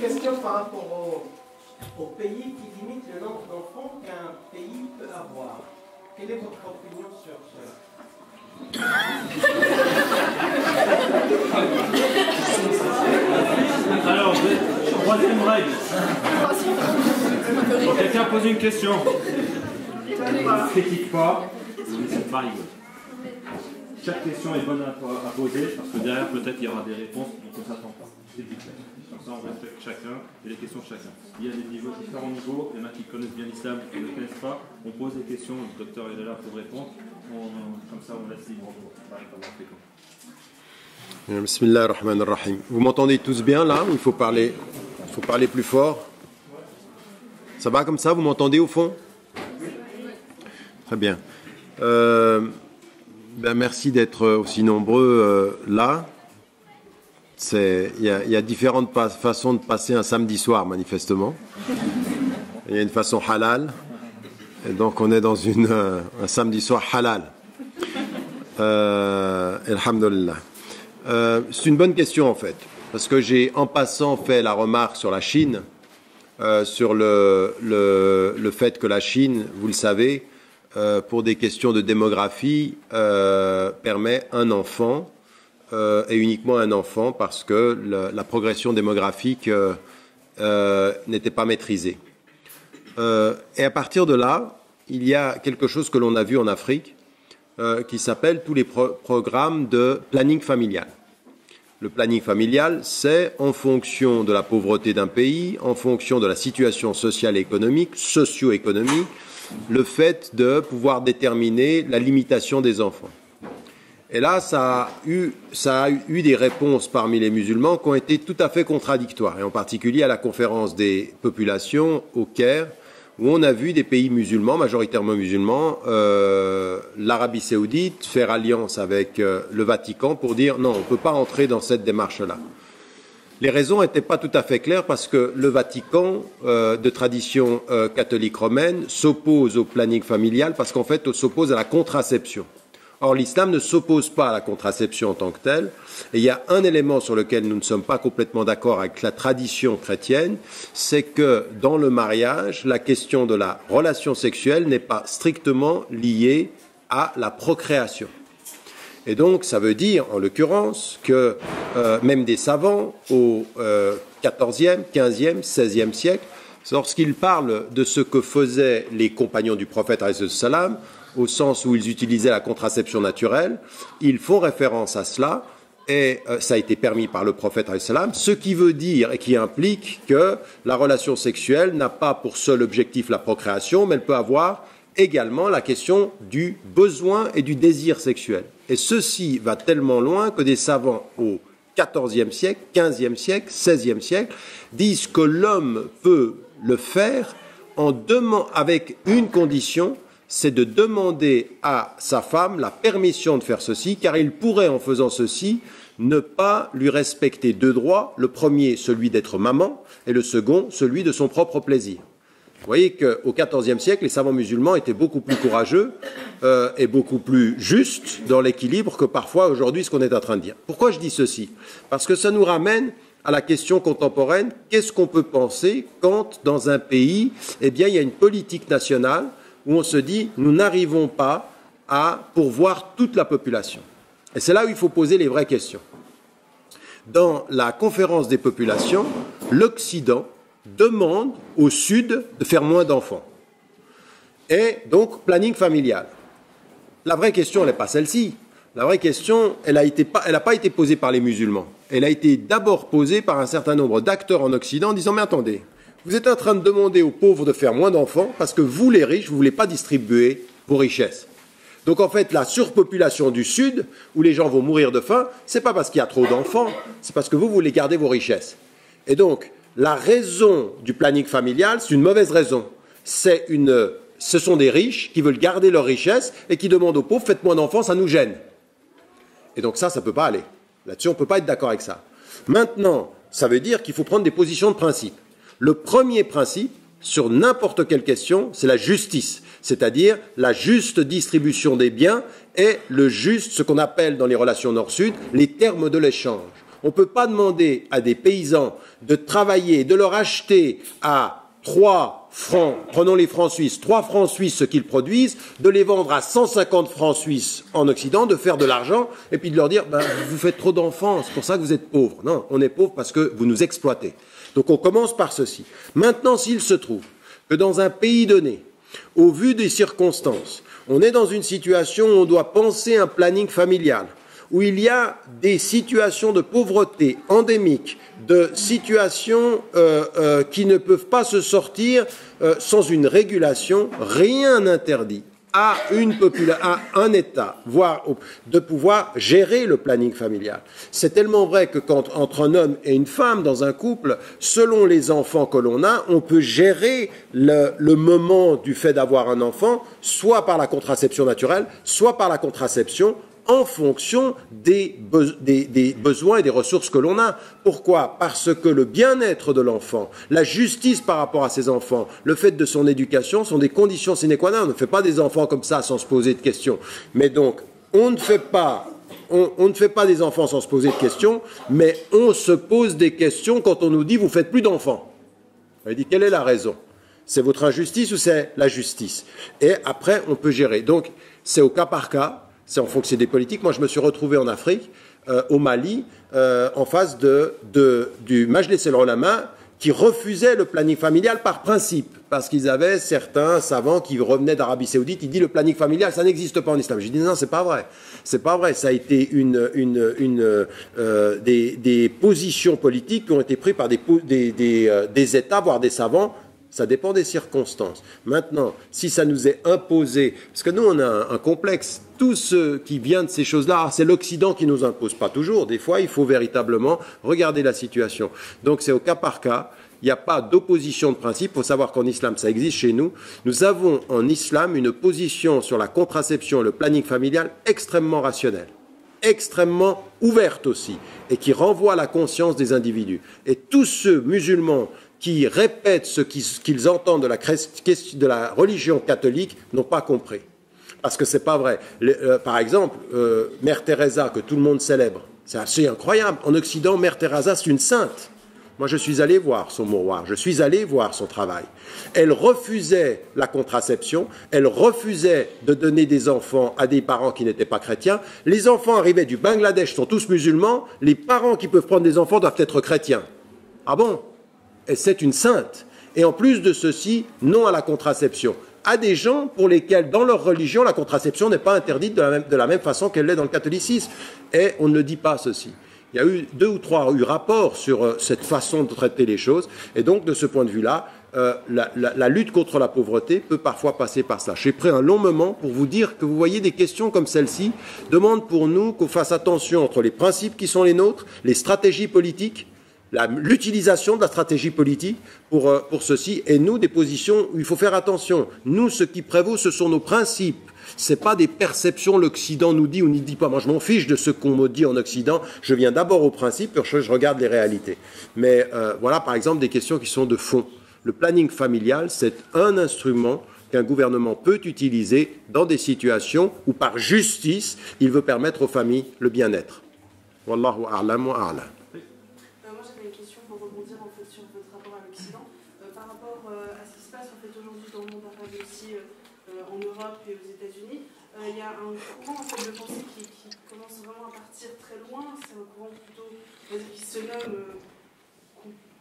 question par rapport au pays qui limite le nombre d'enfants qu'un pays peut avoir. Quelle est votre opinion sur cela? Alors, troisième règle. Quand quelqu'un pose une question, ne critique pas, c'est pas rigolo. Chaque question est bonne à poser parce que derrière peut-être il y aura des réponses dont on ne s'attend pas. C'est vite fait. Comme ça on respecte chacun et les questions de chacun. Il y a des niveaux, différents niveaux, il y en a qui connaissent bien l'islam, qui ne le connaissent pas. On pose des questions, le docteur est là pour répondre. Comme ça on laisse libre cours. Bismillah ar-Rahman ar-Rahim. Vous m'entendez tous bien là ou il faut parler plus fort? Ça va comme ça? Vous m'entendez au fond? Très bien. Merci d'être aussi nombreux là. Il y a différentes façons de passer un samedi soir, manifestement. Il y a une façon halal. Et donc on est dans un samedi soir halal. Alhamdulillah. C'est une bonne question en fait. Parce que j'ai en passant fait la remarque sur la Chine, sur le fait que la Chine, vous le savez, pour des questions de démographie, permet un enfant et uniquement un enfant parce que la progression démographique n'était pas maîtrisée. Et à partir de là, il y a quelque chose que l'on a vu en Afrique qui s'appelle tous les programmes de planning familial. Le planning familial, c'est en fonction de la pauvreté d'un pays, en fonction de la situation sociale et économique, socio-économique, le fait de pouvoir déterminer la limitation des enfants. Et là, ça a eu des réponses parmi les musulmans qui ont été tout à fait contradictoires, et en particulier à la conférence des populations au Caire, où on a vu des pays musulmans, majoritairement musulmans, l'Arabie Saoudite faire alliance avec le Vatican pour dire non, on ne peut pas entrer dans cette démarche-là. Les raisons n'étaient pas tout à fait claires parce que le Vatican, de tradition catholique romaine, s'oppose au planning familial parce qu'en fait, on s'oppose à la contraception. Or, l'islam ne s'oppose pas à la contraception en tant que telle. Et il y a un élément sur lequel nous ne sommes pas complètement d'accord avec la tradition chrétienne, c'est que dans le mariage, la question de la relation sexuelle n'est pas strictement liée à la procréation. Et donc, ça veut dire, en l'occurrence, que même des savants au XIVe, XVe, XVIe siècle, lorsqu'ils parlent de ce que faisaient les compagnons du prophète, alayhi salam, au sens où ils utilisaient la contraception naturelle, ils font référence à cela, et ça a été permis par le prophète, alayhi salam, ce qui veut dire et qui implique que la relation sexuelle n'a pas pour seul objectif la procréation, mais elle peut avoir également la question du besoin et du désir sexuel. Et ceci va tellement loin que des savants au XIVe siècle, XVe siècle, XVIe siècle disent que l'homme peut le faire avec une condition, c'est de demander à sa femme la permission de faire ceci, car il pourrait, en faisant ceci, ne pas lui respecter deux droits, le premier, celui d'être maman, et le second, celui de son propre plaisir. Vous voyez qu'au XIVe siècle, les savants musulmans étaient beaucoup plus courageux et beaucoup plus justes dans l'équilibre que parfois aujourd'hui ce qu'on est en train de dire. Pourquoi je dis ceci? Parce que ça nous ramène à la question contemporaine, qu'est-ce qu'on peut penser quand dans un pays, il y a une politique nationale où on se dit, nous n'arrivons pas à pourvoir toute la population. Et c'est là où il faut poser les vraies questions. Dans la conférence des populations, l'Occident demande au Sud de faire moins d'enfants. Et donc, planning familial. La vraie question, elle n'est pas celle-ci. La vraie question, elle n'a pas été posée par les musulmans. Elle a été d'abord posée par un certain nombre d'acteurs en Occident en disant, mais attendez, vous êtes en train de demander aux pauvres de faire moins d'enfants parce que vous, les riches, vous ne voulez pas distribuer vos richesses. Donc en fait, la surpopulation du Sud, où les gens vont mourir de faim, ce n'est pas parce qu'il y a trop d'enfants, c'est parce que vous voulez garder vos richesses. Et donc, la raison du planning familial, c'est une mauvaise raison. Ce sont des riches qui veulent garder leurs richesses et qui demandent aux pauvres, faites moins d'enfants, ça nous gêne. Et donc ça ne peut pas aller. Là-dessus, on ne peut pas être d'accord avec ça. Maintenant, ça veut dire qu'il faut prendre des positions de principe. Le premier principe, sur n'importe quelle question, c'est la justice, c'est-à-dire la juste distribution des biens et ce qu'on appelle dans les relations nord-sud, les termes de l'échange. On ne peut pas demander à des paysans de travailler, de leur acheter à 3 francs, prenons les francs suisses, 3 francs suisses ce qu'ils produisent, de les vendre à 150 francs suisses en Occident, de faire de l'argent, et puis de leur dire, vous faites trop d'enfants, c'est pour ça que vous êtes pauvres. Non, on est pauvres parce que vous nous exploitez. Donc on commence par ceci. Maintenant, s'il se trouve que dans un pays donné, au vu des circonstances, on est dans une situation où on doit penser un planning familial, où il y a des situations de pauvreté endémiques, de situations qui ne peuvent pas se sortir sans une régulation, rien n'interdit à un État, voire de pouvoir gérer le planning familial. C'est tellement vrai que entre un homme et une femme dans un couple, selon les enfants que l'on a, on peut gérer le moment du fait d'avoir un enfant, soit par la contraception naturelle, soit par la contraception, en fonction des besoins et des ressources que l'on a. Pourquoi? Parce que le bien-être de l'enfant, la justice par rapport à ses enfants, le fait de son éducation sont des conditions sine qua non. On ne fait pas des enfants comme ça sans se poser de questions. Mais donc, on ne fait pas des enfants sans se poser de questions, mais on se pose des questions quand on nous dit « vous faites plus d'enfants ». On dit « quelle est la raison ?» C'est votre injustice ou c'est la justice? Et après, on peut gérer. Donc, c'est au cas par cas. C'est en fonction des politiques. Moi, je me suis retrouvé en Afrique, au Mali, en face du Majlis el-Ulama, qui refusait le planning familial par principe, parce qu'ils avaient certains savants qui revenaient d'Arabie Saoudite. Ils disent le planning familial, ça n'existe pas en islam. J'ai dit non, c'est pas vrai. C'est pas vrai. Ça a été des positions politiques qui ont été prises par des États, voire des savants. Ça dépend des circonstances. Maintenant, si ça nous est imposé, parce que nous, on a un complexe, tout ce qui vient de ces choses-là, c'est l'Occident qui nous impose, pas toujours. Des fois, il faut véritablement regarder la situation. Donc, c'est au cas par cas. Il n'y a pas d'opposition de principe. Il faut savoir qu'en islam, ça existe chez nous. Nous avons en islam une position sur la contraception et le planning familial extrêmement rationnelle, extrêmement ouverte aussi, et qui renvoie à la conscience des individus. Et tous ceux musulmans qui répètent ce qu'ils entendent de la religion catholique n'ont pas compris. Parce que c'est pas vrai. Par exemple, Mère Teresa, que tout le monde célèbre, c'est assez incroyable. En Occident, Mère Teresa, c'est une sainte. Moi, je suis allé voir son mouroir, je suis allé voir son travail. Elle refusait la contraception, elle refusait de donner des enfants à des parents qui n'étaient pas chrétiens. Les enfants arrivaient du Bangladesh, sont tous musulmans. Les parents qui peuvent prendre des enfants doivent être chrétiens. Ah bon? Et c'est une sainte. Et en plus de ceci, non à la contraception. À des gens pour lesquels, dans leur religion, la contraception n'est pas interdite de la même façon qu'elle l'est dans le catholicisme. Et on ne dit pas ceci. Il y a eu 2 ou 3 rapports sur cette façon de traiter les choses. Et donc, de ce point de vue-là, la lutte contre la pauvreté peut parfois passer par ça. J'ai pris un long moment pour vous dire que vous voyez des questions comme celle-ci demandent pour nous qu'on fasse attention entre les principes qui sont les nôtres, les stratégies politiques, l'utilisation de la stratégie politique pour ceci, et nous, des positions où il faut faire attention. Nous, ce qui prévaut, ce sont nos principes. Ce n'est pas des perceptions, l'Occident nous dit ou ne dit pas. Moi, je m'en fiche de ce qu'on me dit en Occident. Je viens d'abord aux principes, puis je regarde les réalités. Mais voilà, par exemple, des questions qui sont de fond. Le planning familial, c'est un instrument qu'un gouvernement peut utiliser dans des situations où, par justice, il veut permettre aux familles le bien-être. Wallahu a'lam wa a'lam. En Europe et aux États-Unis, il y a un courant en fait, de pensée qui commence vraiment à partir très loin. C'est un courant plutôt qui se nomme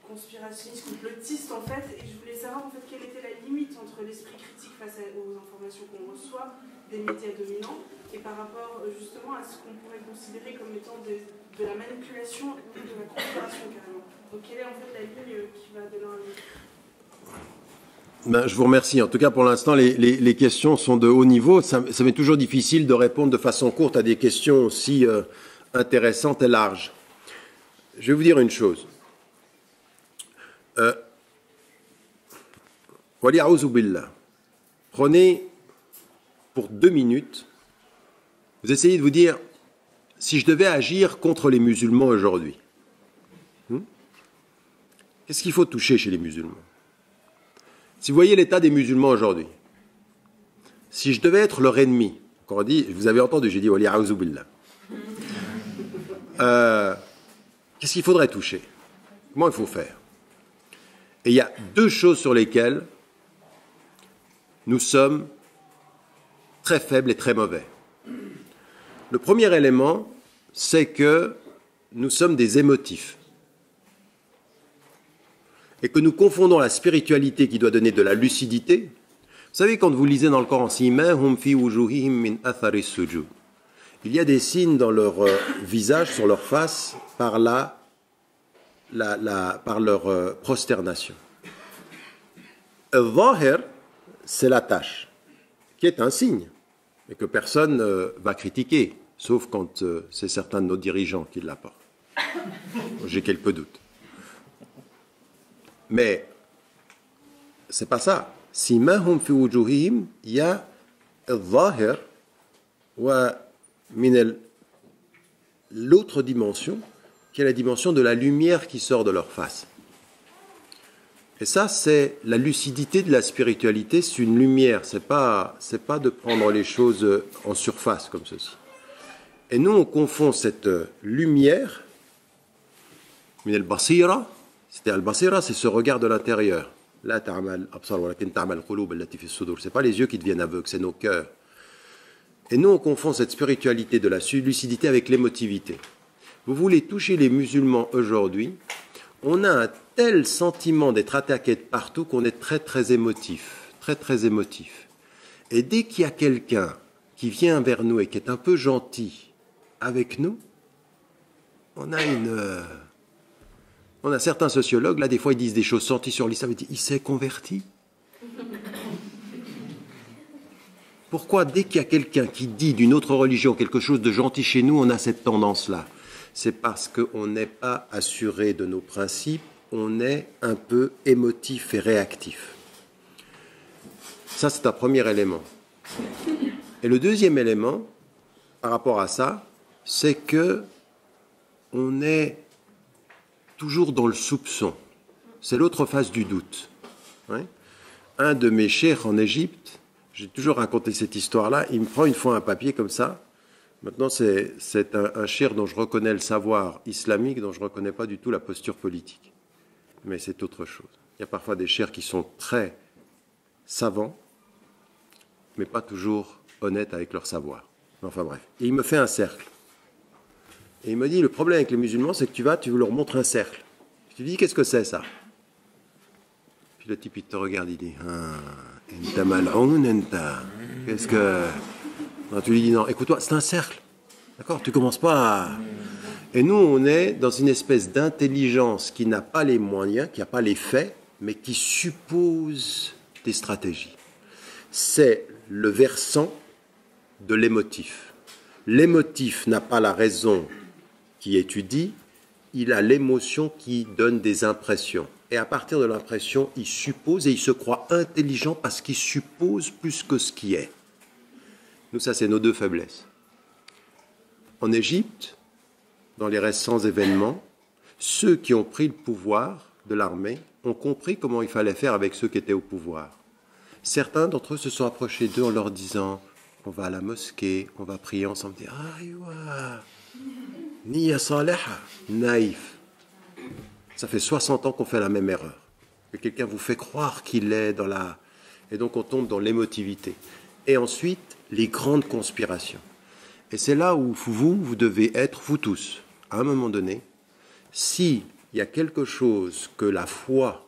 conspirationniste, complotiste en fait. Et je voulais savoir en fait quelle était la limite entre l'esprit critique face aux informations qu'on reçoit des médias dominants et par rapport justement à ce qu'on pourrait considérer comme étant de la manipulation ou de la conspiration carrément. Donc quelle est en fait la ligne qui va de l'un à l'autre? Je vous remercie. En tout cas, pour l'instant, les questions sont de haut niveau. Ça m'est toujours difficile de répondre de façon courte à des questions aussi intéressantes et larges. Je vais vous dire une chose. Wali a'ouzou billah. Prenez pour 2 minutes, vous essayez de vous dire, si je devais agir contre les musulmans aujourd'hui, qu'est-ce qu'il faut toucher chez les musulmans? Si vous voyez l'état des musulmans aujourd'hui, si je devais être leur ennemi, encore dit, vous avez entendu, j'ai dit, Wali a'ouzou billah. Qu'est-ce qu'il faudrait toucher? Comment il faut faire? Et il y a deux choses sur lesquelles nous sommes très faibles et très mauvais. Le premier élément, c'est que nous sommes des émotifs. Et que nous confondons la spiritualité qui doit donner de la lucidité. Vous savez, quand vous lisez dans le Coran, il y a des signes dans leur visage, sur leur face, par leur prosternation. Al-Zahir, c'est la tâche, qui est un signe, et que personne ne va critiquer, sauf quand c'est certains de nos dirigeants qui l'apportent. J'ai quelques doutes. Mais c'est pas ça. Simahum fi wujuhihim, il y a al-Zahir wa min l'autre dimension, qui est la dimension de la lumière qui sort de leur face. Et ça, c'est la lucidité de la spiritualité, c'est une lumière, c'est pas de prendre les choses en surface comme ceci. Et nous, on confond cette lumière, min al-basira, c'est al-basira, c'est ce regard de l'intérieur. La ta'mal absar walakin ta'mal qulub allati fi as-sudur. C'est pas les yeux qui deviennent aveugles, c'est nos cœurs. Et nous, on confond cette spiritualité de la lucidité avec l'émotivité. Vous voulez toucher les musulmans aujourd'hui, on a un tel sentiment d'être attaqué de partout qu'on est très très émotif, très très émotif. Et dès qu'il y a quelqu'un qui vient vers nous et qui est un peu gentil avec nous, on a certains sociologues, là des fois ils disent des choses senties sur l'islam, ils disent, il s'est converti. Pourquoi dès qu'il y a quelqu'un qui dit d'une autre religion quelque chose de gentil chez nous, on a cette tendance-là? C'est parce qu'on n'est pas assuré de nos principes, on est un peu émotif et réactif. Ça, c'est un premier élément. Et le deuxième élément, par rapport à ça, c'est que on est toujours dans le soupçon. C'est l'autre face du doute. Ouais. Un de mes cheikhs en Égypte, j'ai toujours raconté cette histoire-là, il me prend une fois un papier comme ça. Maintenant, c'est un cheikh dont je reconnais le savoir islamique, dont je ne reconnais pas du tout la posture politique. Mais c'est autre chose. Il y a parfois des cheikhs qui sont très savants, mais pas toujours honnêtes avec leur savoir. Enfin bref. Et il me fait un cercle. Et il me dit, le problème avec les musulmans, c'est que tu leur montres un cercle. Je lui dis, qu'est-ce que c'est ça? Puis le type, il te regarde, il dit, enta mal'oun, enta. Qu'est-ce que... Non, tu lui dis, non, écoute-toi, c'est un cercle. D'accord? Tu commences pas à... Et nous, on est dans une espèce d'intelligence qui n'a pas les moyens, qui n'a pas les faits, mais qui suppose des stratégies. C'est le versant de l'émotif. L'émotif n'a pas la raison qui étudie, il a l'émotion qui donne des impressions. Et à partir de l'impression, il suppose et il se croit intelligent parce qu'il suppose plus que ce qui est. Nous, ça, c'est nos deux faiblesses. En Égypte, dans les récents événements, ceux qui ont pris le pouvoir de l'armée ont compris comment il fallait faire avec ceux qui étaient au pouvoir. Certains d'entre eux se sont approchés d'eux en leur disant « On va à la mosquée, on va prier ensemble. » « Aïwa, Niya Saleha, naïf. » Ça fait 60 ans qu'on fait la même erreur. Que quelqu'un vous fait croire qu'il est dans la... Et donc on tombe dans l'émotivité. Et ensuite, les grandes conspirations. Et c'est là où vous devez être, vous tous, à un moment donné, s'il y a quelque chose que la foi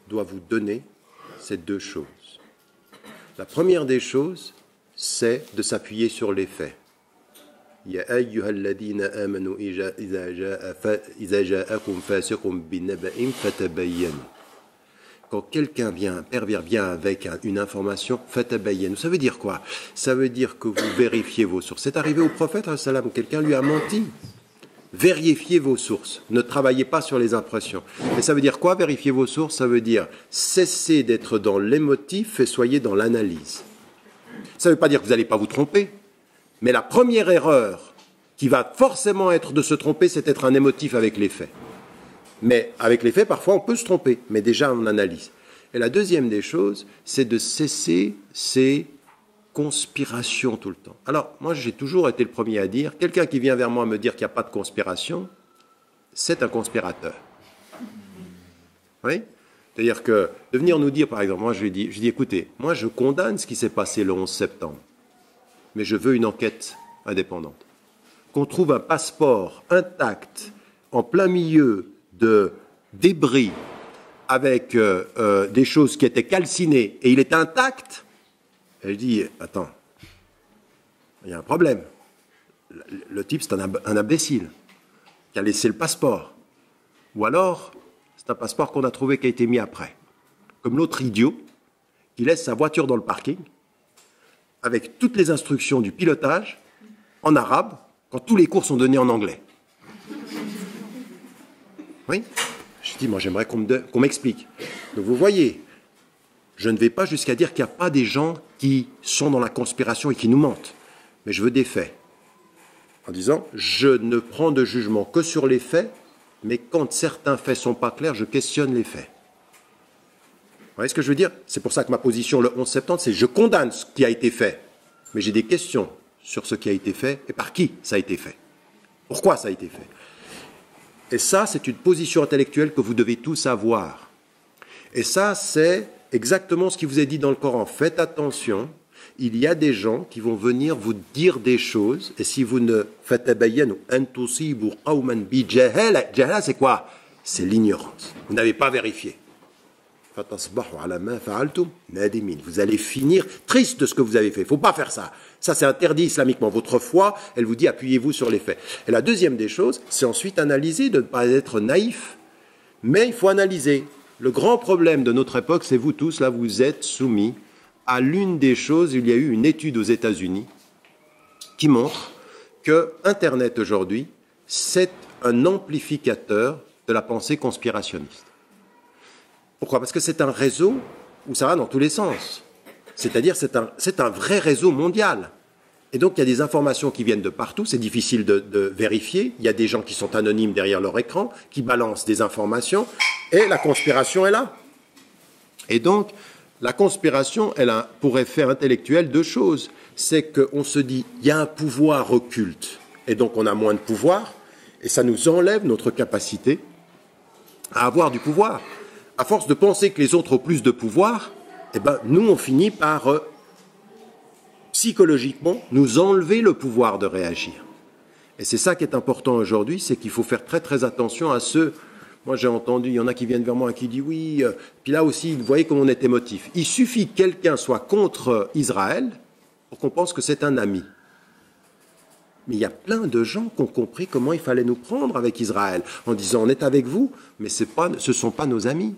doit vous donner, c'est deux choses. La première des choses, c'est de s'appuyer sur les faits. Ya ayyuhalladhina amanu idha ja'akum fasiqun binaba'in fatabayyanu. Quand quelqu'un vient, un pervers vient avec une information, fatabayyanu. Ça veut dire quoi? Ça veut dire que vous vérifiez vos sources. C'est arrivé au prophète, quelqu'un lui a menti. Vérifiez vos sources. Ne travaillez pas sur les impressions. Et ça veut dire quoi, vérifier vos sources? Ça veut dire cessez d'être dans l'émotif et soyez dans l'analyse. Ça ne veut pas dire que vous n'allez pas vous tromper. Mais la première erreur qui va forcément être de se tromper, c'est d'être un émotif avec les faits. Mais avec les faits, parfois, on peut se tromper, mais déjà, on analyse. Et la deuxième des choses, c'est de cesser ces conspirations tout le temps. Alors, moi, j'ai toujours été le premier à dire, quelqu'un qui vient vers moi me dire qu'il n'y a pas de conspiration, c'est un conspirateur. Oui? C'est-à-dire que de venir nous dire, par exemple, moi je lui dis, écoutez, moi je condamne ce qui s'est passé le 11 septembre, mais je veux une enquête indépendante. Qu'on trouve un passeport intact en plein milieu de débris avec des choses qui étaient calcinées et il est intact, elle dit, attends, il y a un problème. Le type, c'est un imbécile qui a laissé le passeport. Ou alors, c'est un passeport qu'on a trouvé qui a été mis après. Comme l'autre idiot qui laisse sa voiture dans le parking avec toutes les instructions du pilotage en arabe quand tous les cours sont donnés en anglais. Oui? Je dis, moi j'aimerais qu'on m'explique. Donc vous voyez, je ne vais pas jusqu'à dire qu'il n'y a pas des gens qui sont dans la conspiration et qui nous mentent. Mais je veux des faits. En disant, je ne prends de jugement que sur les faits, mais quand certains faits ne sont pas clairs, je questionne les faits. Vous voyez ce que je veux dire? C'est pour ça que ma position le 11 septembre, c'est je condamne ce qui a été fait, mais j'ai des questions sur ce qui a été fait et par qui ça a été fait. Pourquoi ça a été fait? Et ça, c'est une position intellectuelle que vous devez tous avoir. Et ça, c'est exactement ce qui vous est dit dans le Coran. Faites attention, il y a des gens qui vont venir vous dire des choses, et si vous ne faites tabayyanu an tusibu qawman bi jahala, jahala c'est quoi? C'est l'ignorance. Vous n'avez pas vérifié. Fatasbahu ala ma fa'altum nadimin. Vous allez finir triste de ce que vous avez fait. Il ne faut pas faire ça. Ça, c'est interdit islamiquement. Votre foi, elle vous dit appuyez-vous sur les faits. Et la deuxième des choses, c'est ensuite analyser, de ne pas être naïf, mais il faut analyser. Le grand problème de notre époque, c'est vous tous, là, vous êtes soumis à l'une des choses. Il y a eu une étude aux États-Unis qui montre que Internet aujourd'hui, c'est un amplificateur de la pensée conspirationniste. Pourquoi? Parce que c'est un réseau où ça va dans tous les sens. C'est-à-dire c'est un vrai réseau mondial. Et donc il y a des informations qui viennent de partout, c'est difficile de vérifier. Il y a des gens qui sont anonymes derrière leur écran, qui balancent des informations, et la conspiration est là. Et donc, la conspiration, elle a pour effet intellectuel deux choses. C'est qu'on se dit, il y a un pouvoir occulte, et donc on a moins de pouvoir, et ça nous enlève notre capacité à avoir du pouvoir. À force de penser que les autres ont plus de pouvoir, eh ben, nous, on finit par, psychologiquement, nous enlever le pouvoir de réagir. Et c'est ça qui est important aujourd'hui, c'est qu'il faut faire très très attention à ceux... Moi, j'ai entendu, il y en a qui viennent vers moi et qui disent oui, puis là aussi, vous voyez comment on est émotif. Il suffit que quelqu'un soit contre Israël pour qu'on pense que c'est un ami. Mais il y a plein de gens qui ont compris comment il fallait nous prendre avec Israël, en disant on est avec vous, mais ce ne sont pas nos amis.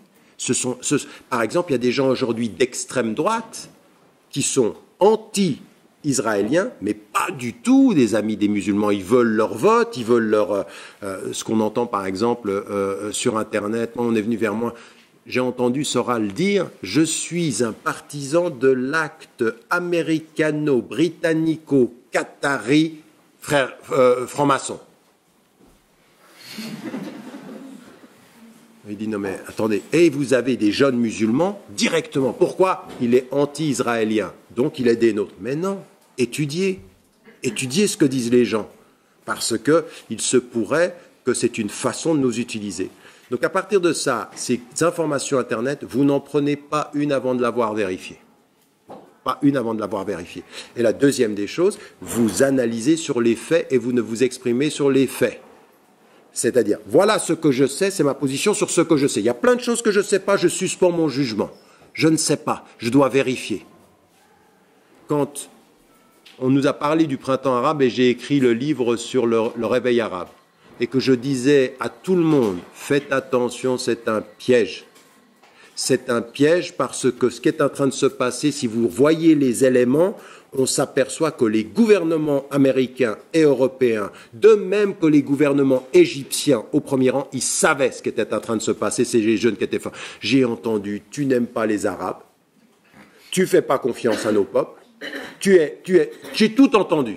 Par exemple, il y a des gens aujourd'hui d'extrême droite qui sont anti-israéliens, mais pas du tout des amis des musulmans. Ils veulent leur vote, ils veulent leur... ce qu'on entend par exemple sur Internet. Moi, on est venu vers moi, j'ai entendu Soral dire « Je suis un partisan de l'acte américano-britannico-qatari franc-maçon. » Il dit, non mais attendez, et vous avez des jeunes musulmans directement. Pourquoi? Il est anti-israélien, donc il est des nôtres. Mais non, étudiez ce que disent les gens, parce qu'il se pourrait que c'est une façon de nous utiliser. Donc à partir de ça, ces informations Internet, vous n'en prenez pas une avant de l'avoir vérifiée. Pas une avant de l'avoir vérifiée. Et la deuxième des choses, vous analysez sur les faits et vous ne vous exprimez sur les faits. C'est-à-dire, voilà ce que je sais, c'est ma position sur ce que je sais. Il y a plein de choses que je ne sais pas, je suspends mon jugement. Je ne sais pas, je dois vérifier. Quand on nous a parlé du printemps arabe et j'ai écrit le livre sur le réveil arabe, et que je disais à tout le monde, faites attention, c'est un piège. C'est un piège parce que ce qui est en train de se passer, si vous voyez les éléments, on s'aperçoit que les gouvernements américains et européens, de même que les gouvernements égyptiens au premier rang, ils savaient ce qui était en train de se passer, c'est les jeunes qui étaient forts. J'ai entendu, tu n'aimes pas les Arabes, tu fais pas confiance à nos peuples, j'ai tout entendu.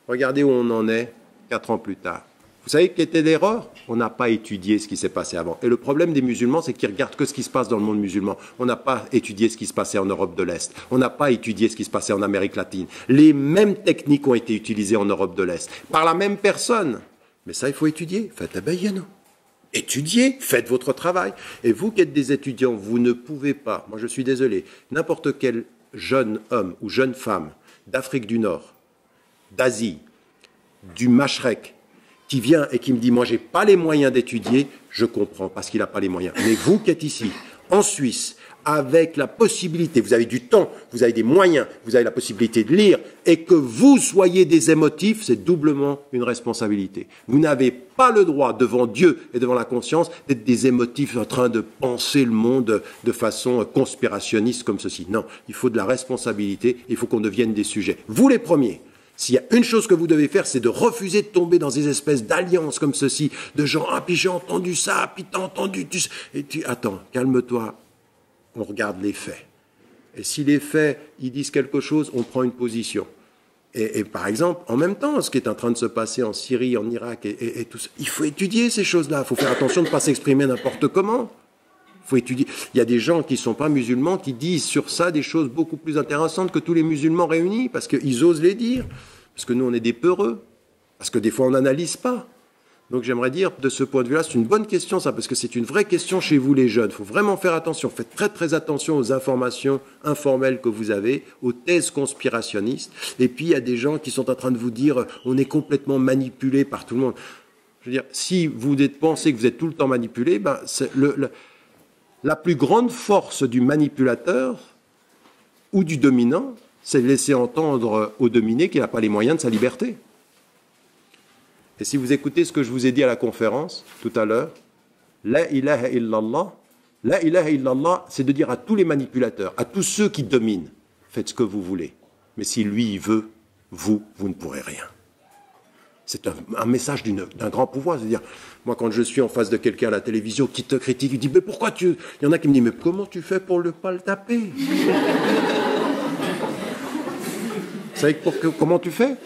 Regardez où on en est 4 ans plus tard. Vous savez quelle était l'erreur? On n'a pas étudié ce qui s'est passé avant. Et le problème des musulmans, c'est qu'ils regardent que ce qui se passe dans le monde musulman. On n'a pas étudié ce qui se passait en Europe de l'Est. On n'a pas étudié ce qui se passait en Amérique latine. Les mêmes techniques ont été utilisées en Europe de l'Est. Par la même personne. Mais ça, il faut étudier. Faites tabayyanu. Étudiez, faites votre travail. Et vous qui êtes des étudiants, vous ne pouvez pas, moi je suis désolé, n'importe quel jeune homme ou jeune femme d'Afrique du Nord, d'Asie, du Mashrek, qui vient et qui me dit « moi j'ai pas les moyens d'étudier », je comprends parce qu'il n'a pas les moyens. Mais vous qui êtes ici, en Suisse, avec la possibilité, vous avez du temps, vous avez des moyens, vous avez la possibilité de lire, et que vous soyez des émotifs, c'est doublement une responsabilité. Vous n'avez pas le droit, devant Dieu et devant la conscience, d'être des émotifs en train de penser le monde de façon conspirationniste comme ceci. Non, il faut de la responsabilité, il faut qu'on devienne des sujets. Vous les premiers. S'il y a une chose que vous devez faire, c'est de refuser de tomber dans des espèces d'alliances comme ceci, de gens, ah, puis j'ai entendu ça, puis t'as entendu, attends, calme-toi. On regarde les faits. Et si les faits, ils disent quelque chose, on prend une position. Et par exemple, en même temps, ce qui est en train de se passer en Syrie, en Irak et tout ça, il faut étudier ces choses-là. Il faut faire attention de ne pas s'exprimer n'importe comment. Il faut étudier. Il y a des gens qui ne sont pas musulmans qui disent sur ça des choses beaucoup plus intéressantes que tous les musulmans réunis, parce qu'ils osent les dire. Parce que nous, on est des peureux. Parce que des fois, on n'analyse pas. Donc j'aimerais dire, de ce point de vue-là, c'est une bonne question ça, parce que c'est une vraie question chez vous les jeunes. Il faut vraiment faire attention, faites très très attention aux informations informelles que vous avez, aux thèses conspirationnistes. Et puis il y a des gens qui sont en train de vous dire, on est complètement manipulé par tout le monde. Je veux dire, si vous pensez que vous êtes tout le temps manipulé, ben, la plus grande force du manipulateur ou du dominant, c'est de laisser entendre au dominé qu'il n'a pas les moyens de sa liberté. Et si vous écoutez ce que je vous ai dit à la conférence tout à l'heure, la ilaha illallah, c'est de dire à tous les manipulateurs, à tous ceux qui dominent, faites ce que vous voulez. Mais si lui il veut, vous ne pourrez rien. C'est un message d'un grand pouvoir. C'est-à-dire, moi quand je suis en face de quelqu'un à la télévision qui te critique, il dit, mais pourquoi tu... Il y en a qui me disent, mais comment tu fais pour ne pas le taper? Vous savez comment tu fais?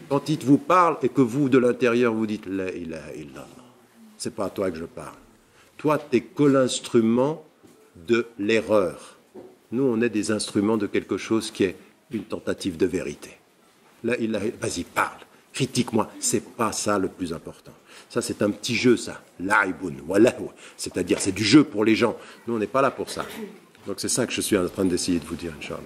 Quand il vous parle et que vous, de l'intérieur, vous dites « La ilaha illallah », c'est pas à toi que je parle. Toi, tu n'es que l'instrument de l'erreur. Nous, on est des instruments de quelque chose qui est une tentative de vérité. La ilaha illallah, vas-y, parle, critique-moi. C'est pas ça le plus important. Ça, c'est un petit jeu, ça. La'ibun, wallahu. C'est-à-dire, c'est du jeu pour les gens. Nous, on n'est pas là pour ça. Donc, c'est ça que je suis en train d'essayer de vous dire, Inch'Allah.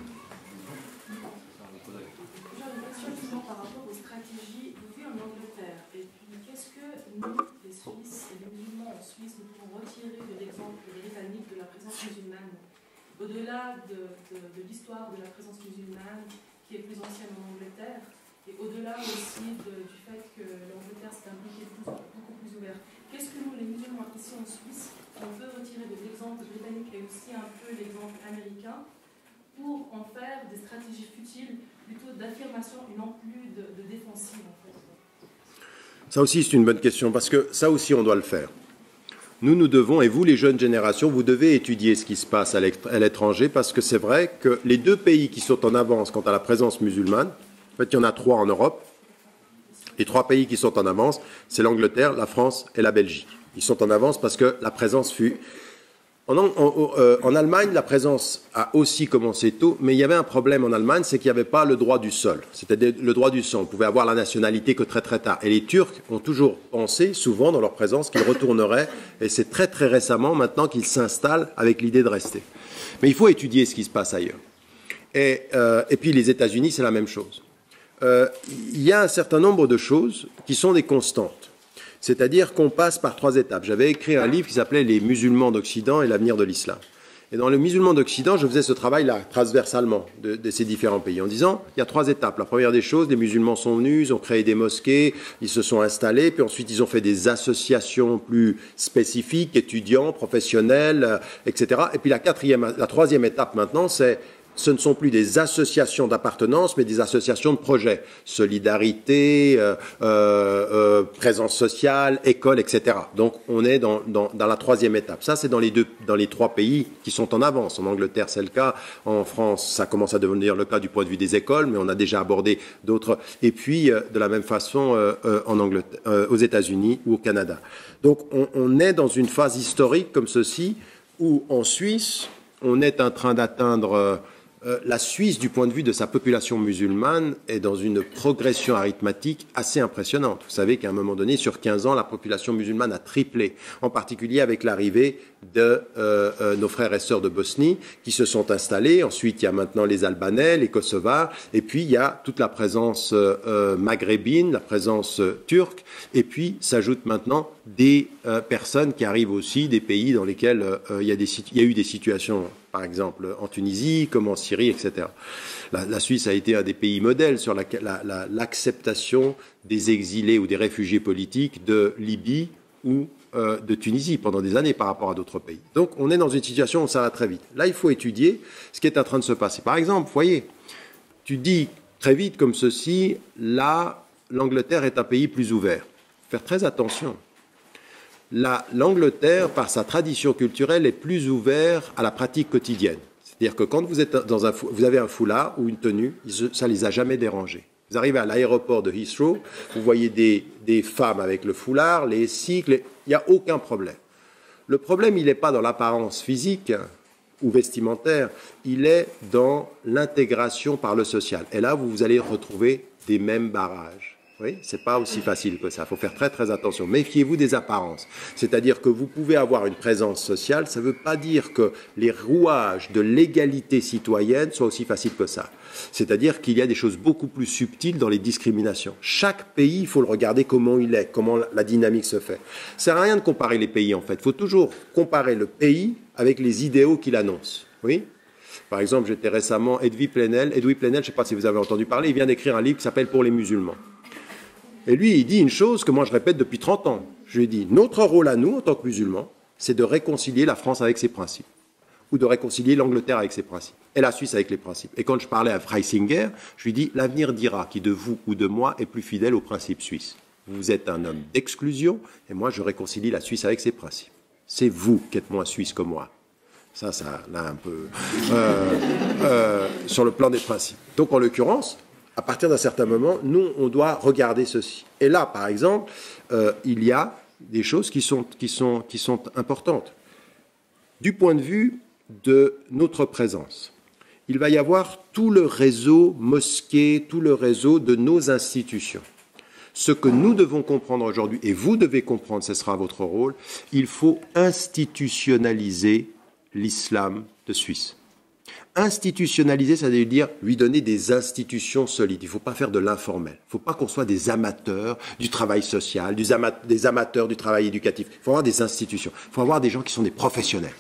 Au-delà de l'histoire de la présence musulmane qui est plus ancienne en Angleterre, et au-delà aussi du fait que l'Angleterre s'est impliquée beaucoup plus ouverte, qu'est-ce que nous, les musulmans ici en Suisse, on peut retirer de l'exemple britannique et aussi un peu l'exemple américain pour en faire des stratégies futiles, plutôt d'affirmation et non plus de défensive en fait? Ça aussi c'est une bonne question, parce que ça aussi on doit le faire. Nous devons, et vous les jeunes générations, vous devez étudier ce qui se passe à l'étranger, parce que c'est vrai que les deux pays qui sont en avance quant à la présence musulmane, en fait il y en a 3 en Europe, les 3 pays qui sont en avance, c'est l'Angleterre, la France et la Belgique. Ils sont en avance parce que la présence fut... En Allemagne, la présence a aussi commencé tôt, mais il y avait un problème en Allemagne, c'est qu'il n'y avait pas le droit du sol, c'est-à-dire le droit du sang. On pouvait avoir la nationalité que très très tard. Et les Turcs ont toujours pensé, souvent dans leur présence, qu'ils retourneraient, et c'est très très récemment maintenant qu'ils s'installent avec l'idée de rester. Mais il faut étudier ce qui se passe ailleurs. Et puis les États-Unis, c'est la même chose. Il y a un certain nombre de choses qui sont des constantes. C'est-à-dire qu'on passe par 3 étapes. J'avais écrit un livre qui s'appelait « Les musulmans d'Occident et l'avenir de l'islam ». Et dans les musulmans d'Occident, je faisais ce travail-là, transversalement, de ces différents pays, en disant, il y a 3 étapes. La première des choses, les musulmans sont venus, ils ont créé des mosquées, ils se sont installés, puis ensuite ils ont fait des associations plus spécifiques, étudiants, professionnels, etc. Et puis la 3e étape maintenant, ce ne sont plus des associations d'appartenance, mais des associations de projets. Solidarité, présence sociale, école, etc. Donc, on est dans la 3e étape. Ça, c'est dans les 3 pays qui sont en avance. En Angleterre, c'est le cas. En France, ça commence à devenir le cas du point de vue des écoles, mais on a déjà abordé d'autres. Et puis, de la même façon, aux États-Unis ou au Canada. Donc, on est dans une phase historique comme ceci, où en Suisse, on est en train d'atteindre... la Suisse, du point de vue de sa population musulmane, est dans une progression arithmétique assez impressionnante. Vous savez qu'à un moment donné, sur 15 ans, la population musulmane a triplé, en particulier avec l'arrivée de nos frères et sœurs de Bosnie qui se sont installés. Ensuite, il y a maintenant les Albanais, les Kosovars, et puis il y a toute la présence maghrébine, la présence turque, et puis s'ajoutent maintenant des personnes qui arrivent aussi des pays dans lesquels il y a eu des situations, par exemple en Tunisie, comme en Syrie, etc. La Suisse a été un des pays modèles sur l'acceptation des exilés ou des réfugiés politiques de Libye ou de Tunisie pendant des années par rapport à d'autres pays. Donc on est dans une situation où ça va très vite. Là, il faut étudier ce qui est en train de se passer. Par exemple, vous voyez, tu dis très vite comme ceci, là, l'Angleterre est un pays plus ouvert. Faire très attention. L'Angleterre, par sa tradition culturelle, est plus ouverte à la pratique quotidienne. C'est-à-dire que quand vous êtes vous avez un foulard ou une tenue, ça ne les a jamais dérangés. Vous arrivez à l'aéroport de Heathrow, vous voyez des femmes avec le foulard, les cycles, il n'y a aucun problème. Le problème, il n'est pas dans l'apparence physique ou vestimentaire, il est dans l'intégration par le social. Et là, vous allez retrouver des mêmes barrages. Oui, c'est pas aussi facile que ça. Il faut faire très très attention. Méfiez-vous des apparences. C'est-à-dire que vous pouvez avoir une présence sociale. Ça ne veut pas dire que les rouages de l'égalité citoyenne soient aussi faciles que ça. C'est-à-dire qu'il y a des choses beaucoup plus subtiles dans les discriminations. Chaque pays, il faut le regarder comment il est, comment la dynamique se fait. Ça ne sert à rien de comparer les pays en fait. Il faut toujours comparer le pays avec les idéaux qu'il annonce. Oui. Par exemple, j'étais récemment Edoui Plenel, je ne sais pas si vous avez entendu parler, il vient d'écrire un livre qui s'appelle Pour les musulmans. Et lui, il dit une chose que moi je répète depuis 30 ans. Je lui ai dit, notre rôle à nous, en tant que musulmans, c'est de réconcilier la France avec ses principes, ou de réconcilier l'Angleterre avec ses principes, et la Suisse avec les principes. Et quand je parlais à Freisinger, je lui dis, l'avenir dira qui de vous ou de moi est plus fidèle aux principes suisses. Vous êtes un homme d'exclusion, et moi je réconcilie la Suisse avec ses principes. C'est vous qui êtes moins suisse que moi. Ça, là, un peu... sur le plan des principes. Donc, en l'occurrence, à partir d'un certain moment, nous, on doit regarder ceci. Et là, par exemple, il y a des choses qui sont importantes. Du point de vue de notre présence, il va y avoir tout le réseau mosquée, tout le réseau de nos institutions. Ce que nous devons comprendre aujourd'hui, et vous devez comprendre, ce sera votre rôle, il faut institutionnaliser l'islam de Suisse. Institutionnaliser, ça veut dire lui donner des institutions solides. Il ne faut pas faire de l'informel. Il ne faut pas qu'on soit des amateurs du travail social, des amateurs du travail éducatif. Il faut avoir des institutions. Il faut avoir des gens qui sont des professionnels.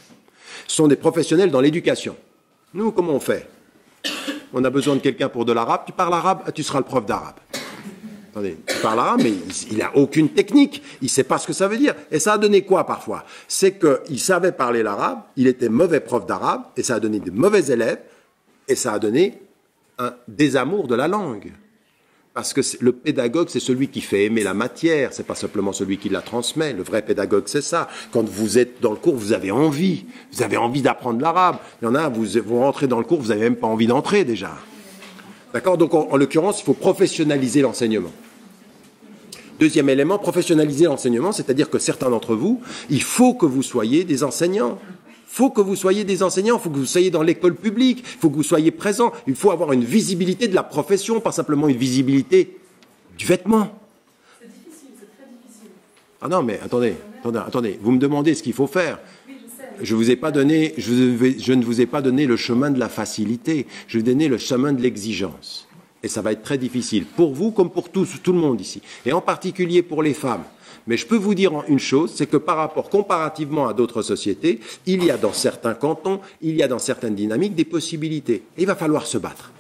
Ce sont des professionnels dans l'éducation. Nous, comment on fait? On a besoin de quelqu'un pour de l'arabe. Tu parles arabe, tu seras le prof d'arabe. Attendez, il parle arabe, mais il n'a aucune technique. Il ne sait pas ce que ça veut dire. Et ça a donné quoi parfois? C'est qu'il savait parler l'arabe, il était mauvais prof d'arabe, et ça a donné de mauvais élèves, et ça a donné un désamour de la langue. Parce que le pédagogue, c'est celui qui fait aimer la matière, c'est pas simplement celui qui la transmet. Le vrai pédagogue, c'est ça. Quand vous êtes dans le cours, vous avez envie d'apprendre l'arabe. Il y en a, vous rentrez dans le cours, vous n'avez même pas envie d'entrer déjà. D'accord? Donc, en l'occurrence, il faut professionnaliser l'enseignement. Deuxième élément, professionnaliser l'enseignement, c'est-à-dire que certains d'entre vous, il faut que vous soyez des enseignants. Il faut que vous soyez des enseignants, il faut que vous soyez dans l'école publique, il faut que vous soyez présents. Il faut avoir une visibilité de la profession, pas simplement une visibilité du vêtement. C'est difficile, c'est très difficile. Ah non, mais attendez. Vous me demandez ce qu'il faut faire. Je ne vous ai pas donné le chemin de la facilité. Je vais donner le chemin de l'exigence. Et ça va être très difficile, pour vous comme pour tout le monde ici. Et en particulier pour les femmes. Mais je peux vous dire une chose, c'est que comparativement à d'autres sociétés, il y a dans certains cantons, il y a dans certaines dynamiques des possibilités. Et il va falloir se battre.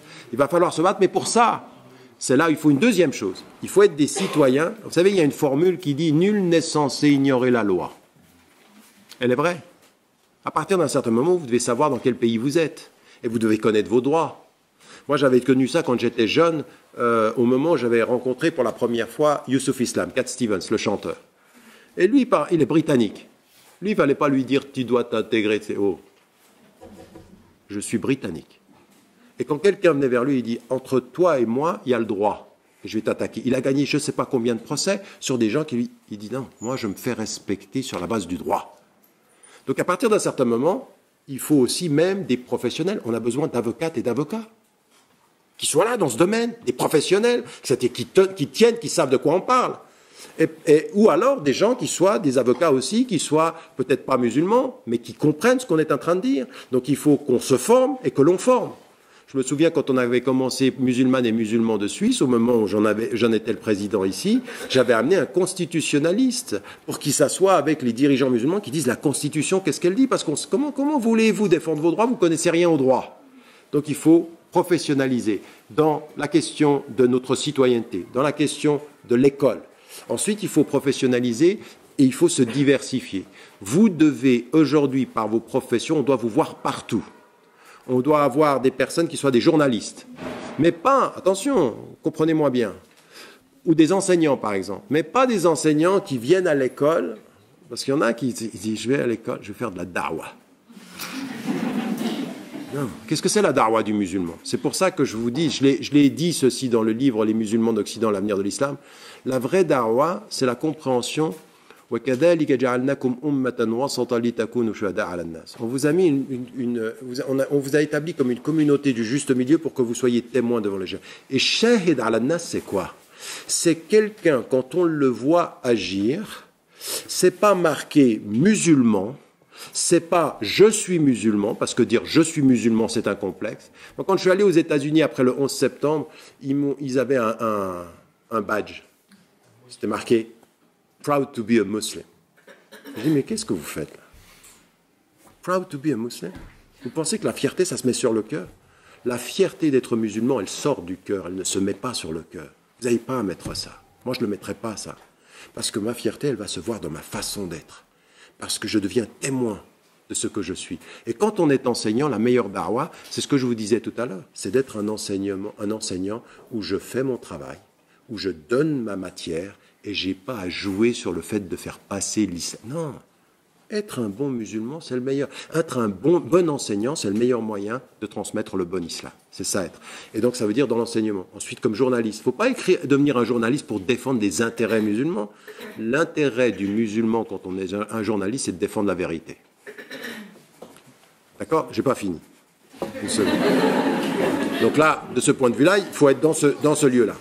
Mais pour ça, c'est là où il faut une deuxième chose. Il faut être des citoyens. Vous savez, il y a une formule qui dit « Nul n'est censé ignorer la loi ». Elle est vraie. À partir d'un certain moment, vous devez savoir dans quel pays vous êtes. Et vous devez connaître vos droits. Moi, j'avais connu ça quand j'étais jeune, au moment où j'avais rencontré pour la première fois Youssouf Islam, Cat Stevens, le chanteur. Et lui, il est britannique. Lui, il ne fallait pas lui dire « tu dois t'intégrer ». Oh, je suis britannique. Et quand quelqu'un venait vers lui, il dit « entre toi et moi, il y a le droit. Et je vais t'attaquer ». Il a gagné je ne sais pas combien de procès sur des gens qui lui... Il dit « non, moi, je me fais respecter sur la base du droit ». Donc, à partir d'un certain moment, il faut aussi même des professionnels. On a besoin d'avocates et d'avocats qui soient là dans ce domaine, des professionnels, qui tiennent, qui savent de quoi on parle. Ou alors des gens qui soient des avocats aussi, qui soient peut-être pas musulmans, mais qui comprennent ce qu'on est en train de dire. Donc il faut qu'on se forme et que l'on forme. Je me souviens quand on avait commencé Musulmanes et musulmans de Suisse, au moment où j'en étais le président ici, j'avais amené un constitutionnaliste pour qu'il s'assoie avec les dirigeants musulmans qui disent la Constitution, qu'est-ce qu'elle dit? Parce que comment voulez-vous défendre vos droits? Vous ne connaissez rien au droit. Donc il faut professionnaliser dans la question de notre citoyenneté, dans la question de l'école. Ensuite, il faut professionnaliser et il faut se diversifier. Vous devez aujourd'hui, par vos professions, on doit vous voir partout. On doit avoir des personnes qui soient des journalistes. Mais pas, attention, comprenez-moi bien, ou des enseignants par exemple, mais pas des enseignants qui viennent à l'école, parce qu'il y en a qui disent, je vais à l'école, je vais faire de la da'wah. Non. Qu'est-ce que c'est la da'wah du musulman? C'est pour ça que je vous dis, je l'ai dit ceci dans le livre Les musulmans d'Occident, l'avenir de l'islam. La vraie da'wah, c'est la compréhension. On vous a mis on vous a établi comme une communauté du juste milieu pour que vous soyez témoins devant les gens. Et shahid ala nas, c'est quoi? C'est quelqu'un, quand on le voit agir, c'est pas marqué musulman. C'est pas je suis musulman, parce que dire je suis musulman, c'est un complexe. Moi, quand je suis allé aux États-Unis après le 11 septembre, ils avaient un badge. C'était marqué Proud to be a Muslim. Je dis mais qu'est-ce que vous faites là? Proud to be a Muslim? Vous pensez que la fierté, ça se met sur le cœur? La fierté d'être musulman, elle sort du cœur, elle ne se met pas sur le cœur. Vous n'avez pas à mettre ça. Moi, je ne le mettrai pas, ça. Parce que ma fierté, elle va se voir dans ma façon d'être. Parce que je deviens témoin de ce que je suis. Et quand on est enseignant, la meilleure da'wah, c'est ce que je vous disais tout à l'heure, c'est d'être un enseignant où je fais mon travail, où je donne ma matière, et je n'ai pas à jouer sur le fait de faire passer l'islam. Non, être un bon musulman, c'est le meilleur. Être un bon enseignant, c'est le meilleur moyen de transmettre le bon islam. C'est ça être. Et donc ça veut dire dans l'enseignement. Ensuite, comme journaliste, il ne faut pas devenir un journaliste pour défendre des intérêts musulmans. L'intérêt du musulman quand on est un journaliste, c'est de défendre la vérité. D'accord? Je n'ai pas fini. Une seconde. Donc là, de ce point de vue-là, il faut être dans ce lieu-là.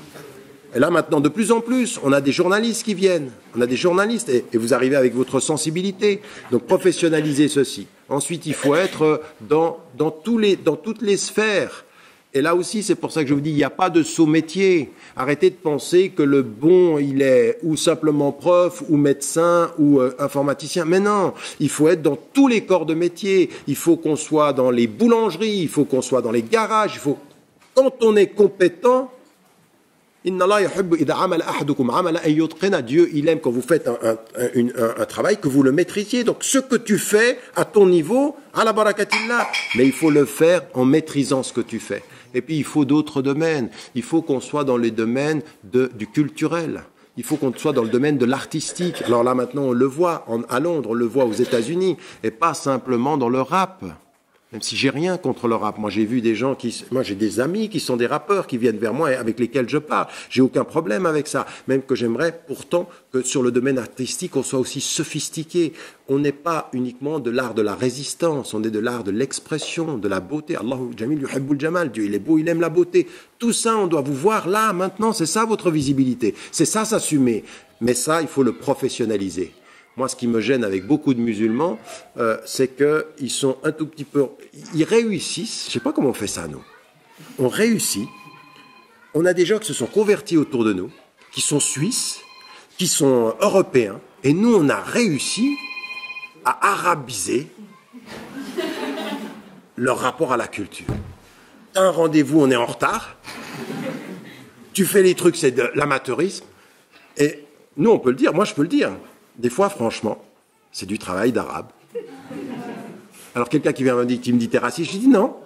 Et là, maintenant, de plus en plus, on a des journalistes qui viennent. On a des journalistes, et vous arrivez avec votre sensibilité. Donc, professionnaliser ceci. Ensuite, il faut être dans toutes les sphères. Et là aussi, c'est pour ça que je vous dis, il n'y a pas de saut métier. Arrêtez de penser que le bon, il est ou simplement prof, ou médecin, ou informaticien. Mais non, il faut être dans tous les corps de métier. Il faut qu'on soit dans les boulangeries, il faut qu'on soit dans les garages. Quand on est compétent, Dieu, il aime quand vous faites un travail, que vous le maîtrisiez. Donc, ce que tu fais à ton niveau, à la barakatillah, mais il faut le faire en maîtrisant ce que tu fais. Et puis, il faut d'autres domaines. Il faut qu'on soit dans les domaines du culturel. Il faut qu'on soit dans le domaine de l'artistique. Alors là, maintenant, on le voit à Londres, on le voit aux États-Unis, et pas simplement dans le rap. Même si j'ai rien contre le rap. Moi, j'ai vu des gens moi, j'ai des amis qui sont des rappeurs qui viennent vers moi et avec lesquels je parle. J'ai aucun problème avec ça. Même que j'aimerais pourtant que sur le domaine artistique, on soit aussi sophistiqué. On n'est pas uniquement de l'art de la résistance. On est de l'art de l'expression, de la beauté. Allahu Jamil yuhibbul Jamal. Dieu, il est beau, il aime la beauté. Tout ça, on doit vous voir là, maintenant. C'est ça votre visibilité. C'est ça s'assumer. Mais ça, il faut le professionnaliser. Moi, ce qui me gêne avec beaucoup de musulmans, c'est qu'ils sont un tout petit peu... Ils réussissent, je ne sais pas comment on fait ça, nous. On réussit. On a des gens qui se sont convertis autour de nous, qui sont suisses, qui sont européens, et nous, on a réussi à arabiser leur rapport à la culture. T'as un rendez-vous, on est en retard. Tu fais les trucs, c'est de l'amateurisme. Et nous, on peut le dire, moi, je peux le dire. Des fois, franchement, c'est du travail d'arabe. Alors, quelqu'un qui me dit t'es raciste, je dis non,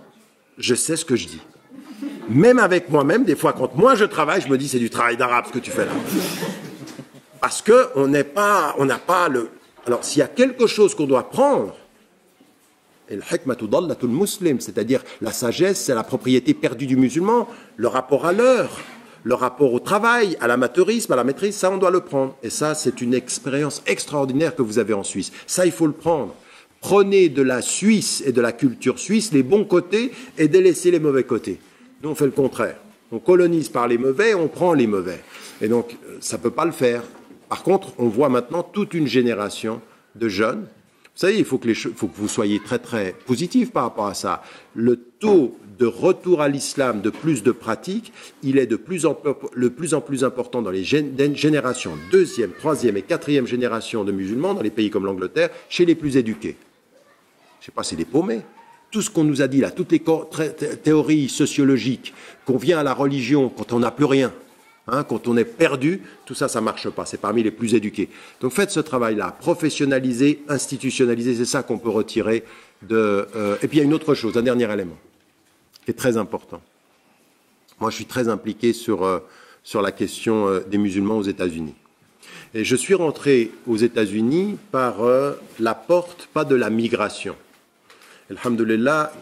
je sais ce que je dis. Même avec moi-même, des fois, quand moi je travaille, je me dis c'est du travail d'arabe ce que tu fais là. Parce qu'on n'a pas le... Alors, s'il y a quelque chose qu'on doit prendre, c'est-à-dire la sagesse, c'est la propriété perdue du musulman, le rapport à l'heure, le rapport au travail, à l'amateurisme, à la maîtrise, ça on doit le prendre. Et ça, c'est une expérience extraordinaire que vous avez en Suisse. Ça, il faut le prendre. Prenez de la Suisse et de la culture suisse les bons côtés et délaissez les mauvais côtés. Nous, on fait le contraire. On colonise par les mauvais, on prend les mauvais. Et donc, ça ne peut pas le faire. Par contre, on voit maintenant toute une génération de jeunes. Vous savez, il faut que vous soyez très, très positifs par rapport à ça. Le taux de retour à l'islam, de plus de pratiques, il est de plus en plus important dans les générations, deuxième, troisième et quatrième génération de musulmans, dans les pays comme l'Angleterre, chez les plus éduqués. Je ne sais pas, c'est des paumés. Tout ce qu'on nous a dit là, toutes les théories sociologiques, qu'on vient à la religion quand on n'a plus rien, hein, quand on est perdu, tout ça, ça ne marche pas. C'est parmi les plus éduqués. Donc faites ce travail-là, professionnaliser, institutionnaliser, c'est ça qu'on peut retirer de... Et puis il y a une autre chose, un dernier élément, qui est très important. Moi, je suis très impliqué sur la question des musulmans aux États-Unis. Et je suis rentré aux États-Unis par la porte, pas de la migration. Alhamdulillah,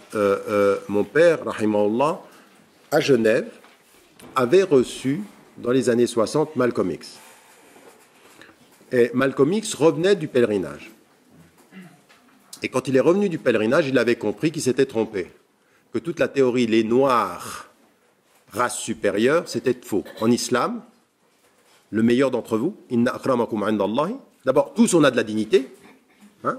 mon père, rahimahullah, à Genève, avait reçu, dans les années 60, Malcolm X. Et Malcolm X revenait du pèlerinage. Et quand il est revenu du pèlerinage, il avait compris qu'il s'était trompé. Que toute la théorie, les Noirs, race supérieure, c'était faux. En islam, le meilleur d'entre vous, inna akramakum indallahi, d'abord, tous on a de la dignité, hein,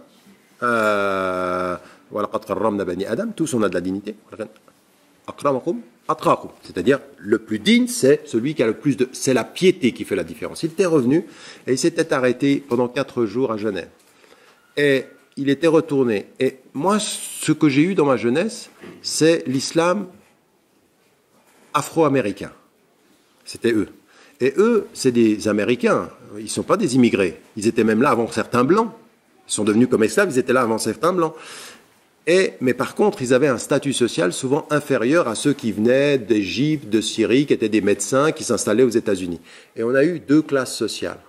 tous on a de la dignité. C'est-à-dire, le plus digne, c'est celui qui a le plus de... C'est la piété qui fait la différence. Il était revenu et il s'était arrêté pendant 4 jours à Genève. Et il était retourné. Et moi, ce que j'ai eu dans ma jeunesse, c'est l'islam afro-américain. C'était eux. Et eux, c'est des Américains. Ils ne sont pas des immigrés. Ils étaient même là avant certains Blancs. Ils sont devenus comme esclaves, ils étaient là avant certains Blancs. Mais par contre, ils avaient un statut social souvent inférieur à ceux qui venaient d'Égypte, de Syrie, qui étaient des médecins, qui s'installaient aux États-Unis. Et on a eu 2 classes sociales.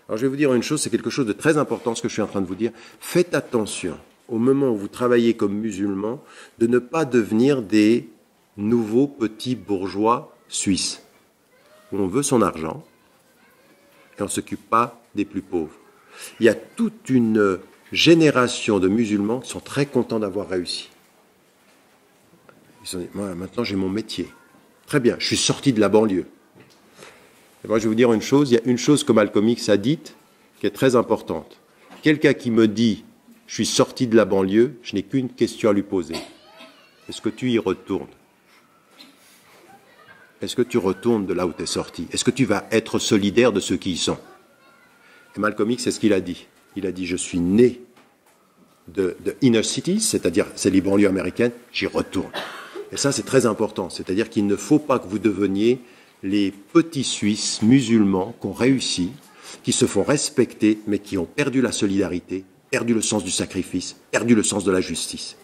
Alors je vais vous dire une chose, c'est quelque chose de très important, ce que je suis en train de vous dire. Faites attention, au moment où vous travaillez comme musulman, de ne pas devenir des nouveaux petits bourgeois suisses, où on veut son argent et on ne s'occupe pas des plus pauvres. Il y a toute une génération de musulmans qui sont très contents d'avoir réussi. Ils sont dit, moi, maintenant j'ai mon métier. Très bien, je suis sorti de la banlieue. Et moi, je vais vous dire une chose, il y a une chose que Malcolm X a dite qui est très importante. Quelqu'un qui me dit, je suis sorti de la banlieue, je n'ai qu'une question à lui poser. Est-ce que tu y retournes? Est-ce que tu retournes de là où tu es sorti? Est-ce que tu vas être solidaire de ceux qui y sont? Et Malcolm X, c'est ce qu'il a dit. Il a dit, je suis né de inner cities, c'est-à-dire c'est les banlieues américaines, j'y retourne. Et ça, c'est très important. C'est-à-dire qu'il ne faut pas que vous deveniez les petits Suisses musulmans qui ont réussi, qui se font respecter, mais qui ont perdu la solidarité, perdu le sens du sacrifice, perdu le sens de la justice.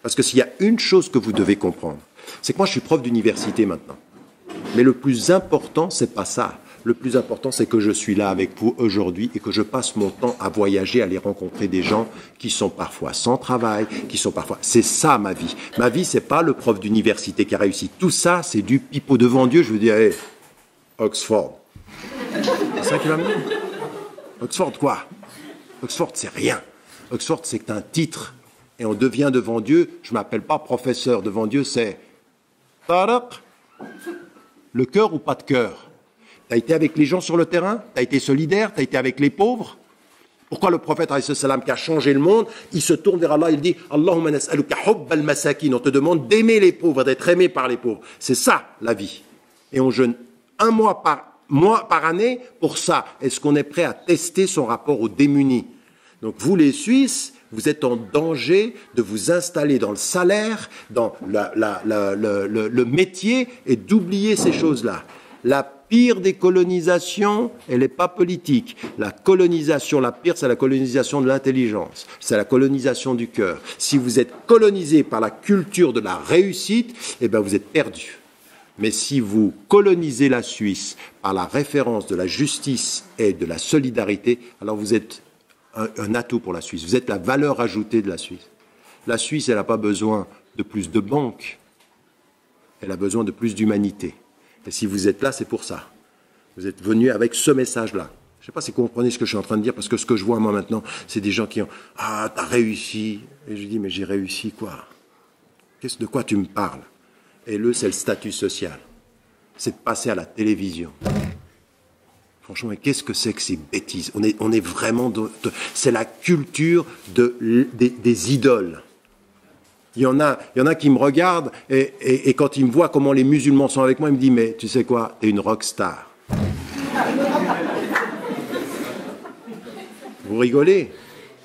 Parce que s'il y a une chose que vous devez comprendre, c'est que moi, je suis prof d'université maintenant. Mais le plus important, c'est pas ça. Le plus important, c'est que je suis là avec vous aujourd'hui et que je passe mon temps à voyager, à aller rencontrer des gens qui sont parfois sans travail, qui sont parfois... C'est ça, ma vie. Ma vie, c'est pas le prof d'université qui a réussi. Tout ça, c'est du pipeau devant Dieu. Je veux dire, hey, Oxford. C'est ça qui va me dire. Oxford, quoi? Oxford, c'est rien. Oxford, c'est un titre. Et on devient devant Dieu, je ne m'appelle pas professeur, devant Dieu, c'est Tariq, le cœur ou pas de cœur. Tu as été avec les gens sur le terrain, tu as été solidaire, tu as été avec les pauvres. Pourquoi le prophète, alayhi salam, qui a changé le monde, il se tourne vers Allah, il dit Allahumma nas'aluka hubbal masakin, on te demande d'aimer les pauvres, d'être aimé par les pauvres. C'est ça, la vie. Et on jeûne 1 mois par année pour ça. Est-ce qu'on est prêt à tester son rapport aux démunis? Donc vous, les Suisses, vous êtes en danger de vous installer dans le salaire, dans le métier et d'oublier ces choses-là. La pire des colonisations, elle n'est pas politique. La colonisation, la pire, c'est la colonisation de l'intelligence. C'est la colonisation du cœur. Si vous êtes colonisé par la culture de la réussite, eh bien vous êtes perdu. Mais si vous colonisez la Suisse par la référence de la justice et de la solidarité, alors vous êtes un atout pour la Suisse. Vous êtes la valeur ajoutée de la Suisse. La Suisse, elle n'a pas besoin de plus de banques. Elle a besoin de plus d'humanité. Et si vous êtes là, c'est pour ça. Vous êtes venu avec ce message-là. Je ne sais pas si vous comprenez ce que je suis en train de dire, parce que ce que je vois moi maintenant, c'est des gens qui ont « Ah, t'as réussi !» Et je dis « Mais j'ai réussi quoi ? De quoi tu me parles ?» Et c'est le statut social. C'est de passer à la télévision. Franchement, mais qu'est-ce que c'est que ces bêtises ? On est vraiment... c'est la culture des idoles. Il y en a qui me regardent et quand ils me voient comment les musulmans sont avec moi, ils me disent « Mais tu sais quoi ? T'es une rockstar. » Vous rigolez,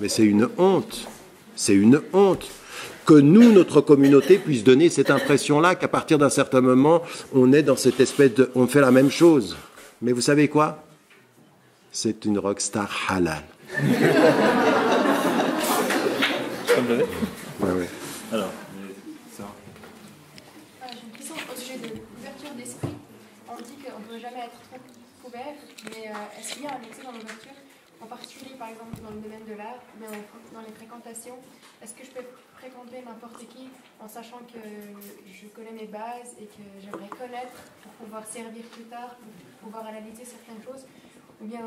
mais c'est une honte. C'est une honte que nous, notre communauté, puisse donner cette impression-là qu'à partir d'un certain moment, on est dans cette espèce de... On fait la même chose. Mais vous savez quoi ? C'est une rockstar halal. Ouais. Alors, ça. J'ai une question au sujet de l'ouverture d'esprit. On dit qu'on ne peut jamais être trop ouvert, mais est-ce qu'il y a un excès dans l'ouverture ? En particulier, par exemple, dans le domaine de l'art, dans les fréquentations, est-ce que je peux fréquenter n'importe qui en sachant que je connais mes bases et que j'aimerais connaître pour pouvoir servir plus tard, pour pouvoir analyser certaines choses? Ou bien,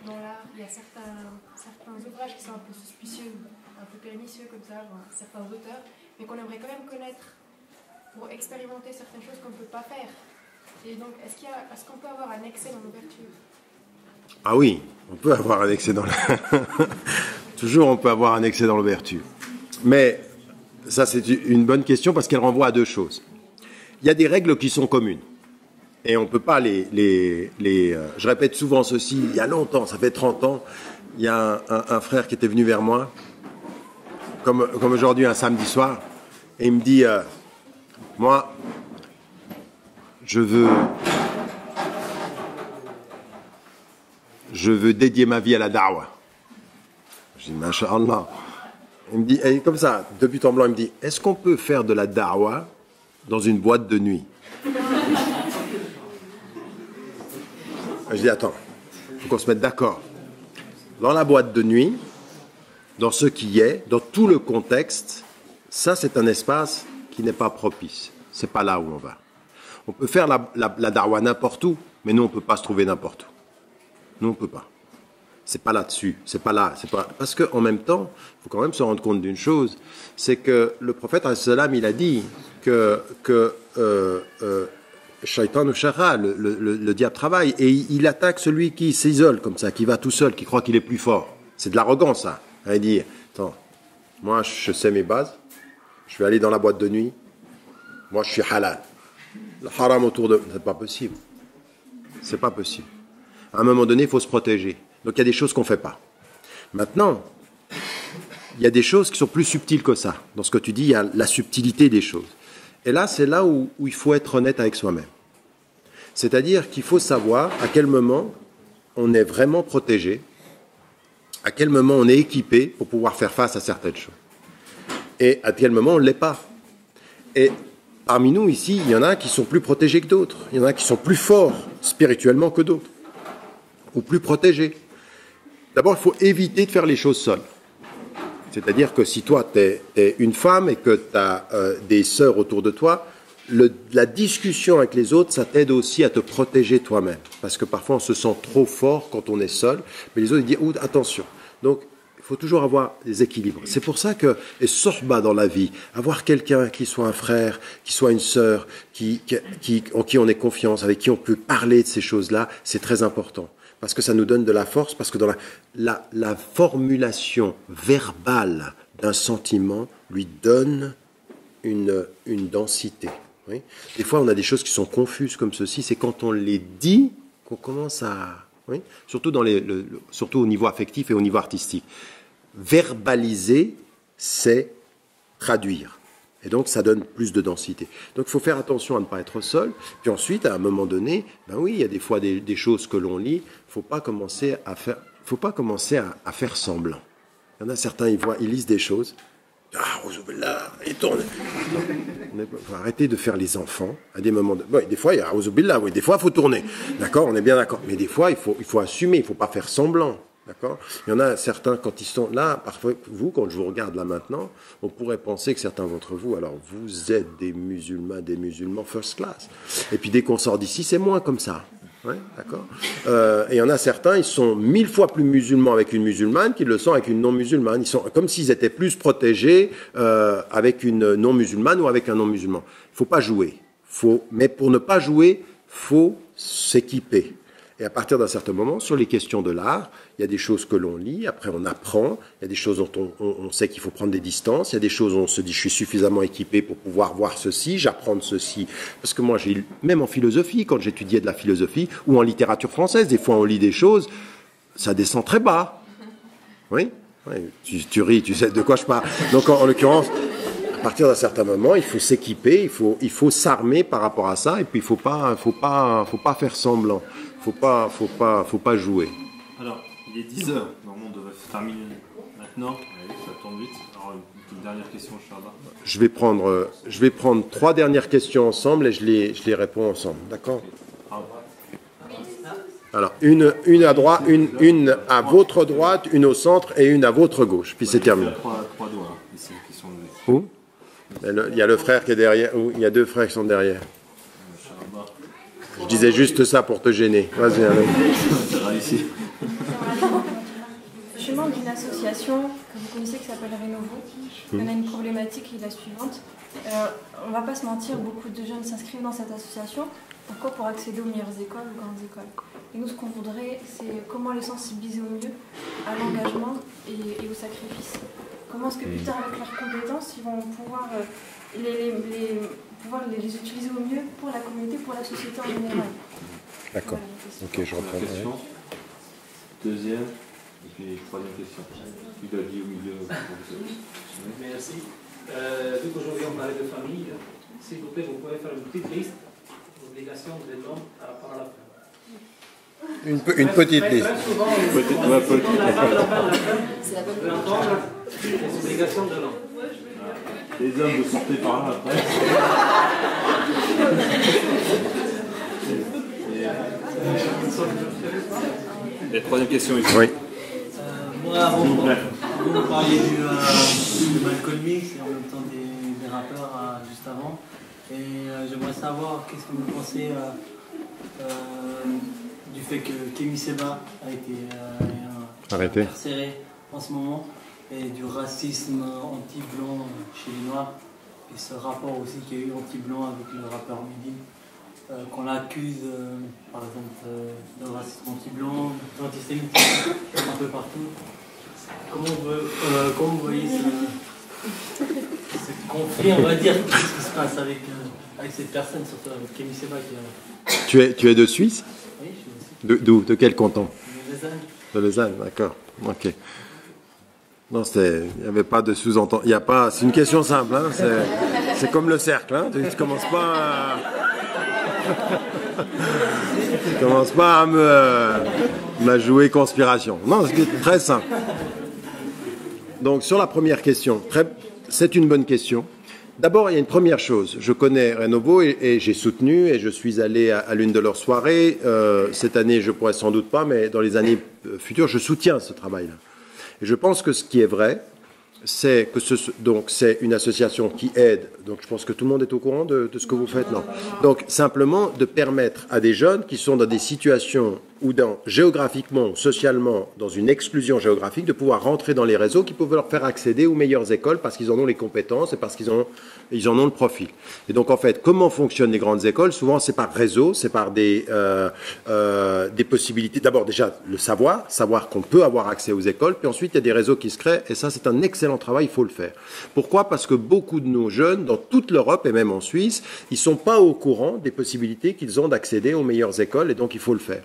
dans l'art, il y a certains ouvrages qui sont un peu suspicieux, un peu pernicieux comme ça, certains auteurs, mais qu'on aimerait quand même connaître pour expérimenter certaines choses qu'on ne peut pas faire. Et donc, est-ce qu'on peut avoir un excès dans l'ouverture? Ah oui, on peut avoir un excès dans Toujours, on peut avoir un excès dans l'ouverture. Mais ça, c'est une bonne question parce qu'elle renvoie à deux choses. Il y a des règles qui sont communes. Et on ne peut pas je répète souvent ceci, il y a longtemps, ça fait 30 ans, il y a un frère qui était venu vers moi, comme aujourd'hui, un samedi soir, et il me dit, moi, je veux dédier ma vie à la da'wa. Je dis, Masha'Allah. Il me dit, et comme ça, de but en blanc, il me dit, est-ce qu'on peut faire de la da'wa dans une boîte de nuit? Je dis, attends, il faut qu'on se mette d'accord. Dans la boîte de nuit, dans ce qui est, dans tout le contexte, ça, c'est un espace qui n'est pas propice. C'est pas là où on va. On peut faire la da'wa n'importe où, mais nous, on ne peut pas se trouver n'importe où. Nous, on ne peut pas. C'est pas là-dessus. C'est pas là. Parce qu'en même temps, il faut quand même se rendre compte d'une chose, c'est que le prophète, il a dit que Shaitan ou Shara, le diable travaille, et il attaque celui qui s'isole comme ça, qui va tout seul, qui croit qu'il est plus fort. C'est de l'arrogance, ça. Il dit, attends, moi, je sais mes bases, je vais aller dans la boîte de nuit, moi, je suis halal. Le haram autour de... C'est pas possible. C'est pas possible. À un moment donné, il faut se protéger. Donc, il y a des choses qu'on ne fait pas. Maintenant, il y a des choses qui sont plus subtiles que ça. Dans ce que tu dis, il y a la subtilité des choses. Et là, c'est là où il faut être honnête avec soi-même. C'est-à-dire qu'il faut savoir à quel moment on est vraiment protégé, à quel moment on est équipé pour pouvoir faire face à certaines choses. Et à quel moment on ne l'est pas. Et parmi nous, ici, il y en a qui sont plus protégés que d'autres. Il y en a qui sont plus forts spirituellement que d'autres. Ou plus protégés. D'abord, il faut éviter de faire les choses seules. C'est-à-dire que si toi, tu es une femme et que tu as des sœurs autour de toi, la discussion avec les autres, ça t'aide aussi à te protéger toi-même. Parce que parfois, on se sent trop fort quand on est seul. Mais les autres, ils disent, attention. Donc, il faut toujours avoir des équilibres. C'est pour ça que, et sorba dans la vie, avoir quelqu'un qui soit un frère, qui soit une sœur, en qui on ait confiance, avec qui on peut parler de ces choses-là, c'est très important. Parce que ça nous donne de la force, parce que dans la formulation verbale d'un sentiment lui donne une densité. Oui. Des fois, on a des choses qui sont confuses comme ceci, c'est quand on les dit qu'on commence à... Oui, surtout au niveau affectif et au niveau artistique. Verbaliser, c'est traduire. Et donc, ça donne plus de densité. Donc, il faut faire attention à ne pas être seul. Puis ensuite, à un moment donné, ben oui, il y a des fois des choses que l'on lit. Il ne faut pas commencer à faire semblant. Il y en a certains, ils lisent des choses. Ah, Auzubillah, et tourne. Il faut arrêter de faire les enfants à des moments. Bon, des fois, il y a Auzubillah, oui, des fois, il faut tourner. D'accord, on est bien d'accord. Mais des fois, il faut assumer, il ne faut pas faire semblant. D'accord. Il y en a certains, quand ils sont là, parfois, vous, quand je vous regarde là maintenant, on pourrait penser que certains d'entre vous, alors vous êtes des musulmans first class. Et puis dès qu'on sort d'ici, c'est moins comme ça. Ouais, d'accord. Et il y en a certains, ils sont 1000 fois plus musulmans avec une musulmane qu'ils le sont avec une non-musulmane. Ils sont comme s'ils étaient plus protégés avec une non-musulmane ou avec un non-musulman. Il ne faut pas jouer. Mais pour ne pas jouer, il faut s'équiper. Et à partir d'un certain moment, sur les questions de l'art, il y a des choses que l'on lit, après on apprend, il y a des choses dont on sait qu'il faut prendre des distances, il y a des choses où on se dit je suis suffisamment équipé pour pouvoir voir ceci, j'apprends de ceci. Parce que moi, même en philosophie, quand j'étudiais de la philosophie, ou en littérature française, des fois on lit des choses, ça descend très bas. Oui, tu ris, tu sais de quoi je parle. Donc en l'occurrence, à partir d'un certain moment, il faut s'équiper, il faut s'armer par rapport à ça, et puis il faut pas faire semblant. Faut pas jouer. Alors, il est 10h. Normalement, on devrait terminer maintenant. Allez, ça tourne vite. Alors, une dernière question, Charles. Je vais prendre 3 dernières questions ensemble et je les réponds ensemble. D'accord? Alors, une à droite, une à votre droite, une au centre et une à votre gauche. Puis c'est terminé. Trois doigts ici qui sont levés. Où? Il y a le frère qui est derrière. Il y a 2 frères qui sont derrière. Je disais juste ça pour te gêner. Vas-y, allez. Ici. Je suis membre d'une association que vous connaissez qui s'appelle Rénovo. On a une problématique qui est la suivante. On ne va pas se mentir, beaucoup de jeunes s'inscrivent dans cette association. Pourquoi? Pour accéder aux meilleures écoles, aux grandes écoles. Et nous, ce qu'on voudrait, c'est comment les sensibiliser au mieux à l'engagement et au sacrifice. Comment est-ce que plus tard, avec leurs compétences, ils vont pouvoir les utiliser au mieux pour la communauté, pour la société en général. D'accord. Ok, je reprends. Question. Deuxième. Et puis troisième question. Tu dois dire au milieu. Merci. Vu qu'aujourd'hui on parlait de famille, s'il vous plaît, vous pouvez faire une petite liste d'obligations de l'homme par rapport à la femme. Une petite liste. Vous entendre les obligations de l'homme. Les hommes, vous sortez par là après. Et troisième question ici. Oui. Moi, vous parliez du Malcolm X et en même temps des rappeurs juste avant. Et j'aimerais savoir qu'est-ce que vous pensez du fait que Kémy Séba a été incarcéré en ce moment, et du racisme anti-blanc chez les Noirs, et ce rapport aussi qu'il y a eu anti-blanc avec le rappeur Mehdi, qu'on l'accuse par exemple de racisme anti-blanc, d'antisémitisme un peu partout. Comment vous voyez ce conflit, on va dire, qu'est-ce qui se passe avec cette personne, surtout avec Kémy Séba Tu es de Suisse? Oui, je suis de Suisse. D'où? De quel canton? De Lausanne. De Lausanne, d'accord. Ok. Non, il n'y avait pas de sous-entendu. Il y a pas. C'est une question simple. Hein, c'est comme le cercle. Hein, tu ne commences pas à jouer conspiration. Non, c'est très simple. Donc sur la première question, c'est une bonne question. D'abord, il y a une première chose. Je connais Rénovo et j'ai soutenu et je suis allé à l'une de leurs soirées. Cette année, je pourrais sans doute pas, mais dans les années futures, je soutiens ce travail-là. Et je pense que ce qui est vrai, c'est que c'est une association qui aide. Donc je pense que tout le monde est au courant de ce que vous faites, non? Donc simplement de permettre à des jeunes qui sont dans des situations ou géographiquement, socialement, dans une exclusion géographique, de pouvoir rentrer dans les réseaux qui peuvent leur faire accéder aux meilleures écoles parce qu'ils en ont les compétences et parce qu'ils en ont le profil. Et donc en fait, comment fonctionnent les grandes écoles? Souvent c'est par réseau, c'est par des possibilités. D'abord déjà le savoir qu'on peut avoir accès aux écoles, puis ensuite il y a des réseaux qui se créent et ça c'est un excellent travail, il faut le faire. Pourquoi? Parce que beaucoup de nos jeunes, dans toute l'Europe et même en Suisse, ils ne sont pas au courant des possibilités qu'ils ont d'accéder aux meilleures écoles et donc il faut le faire.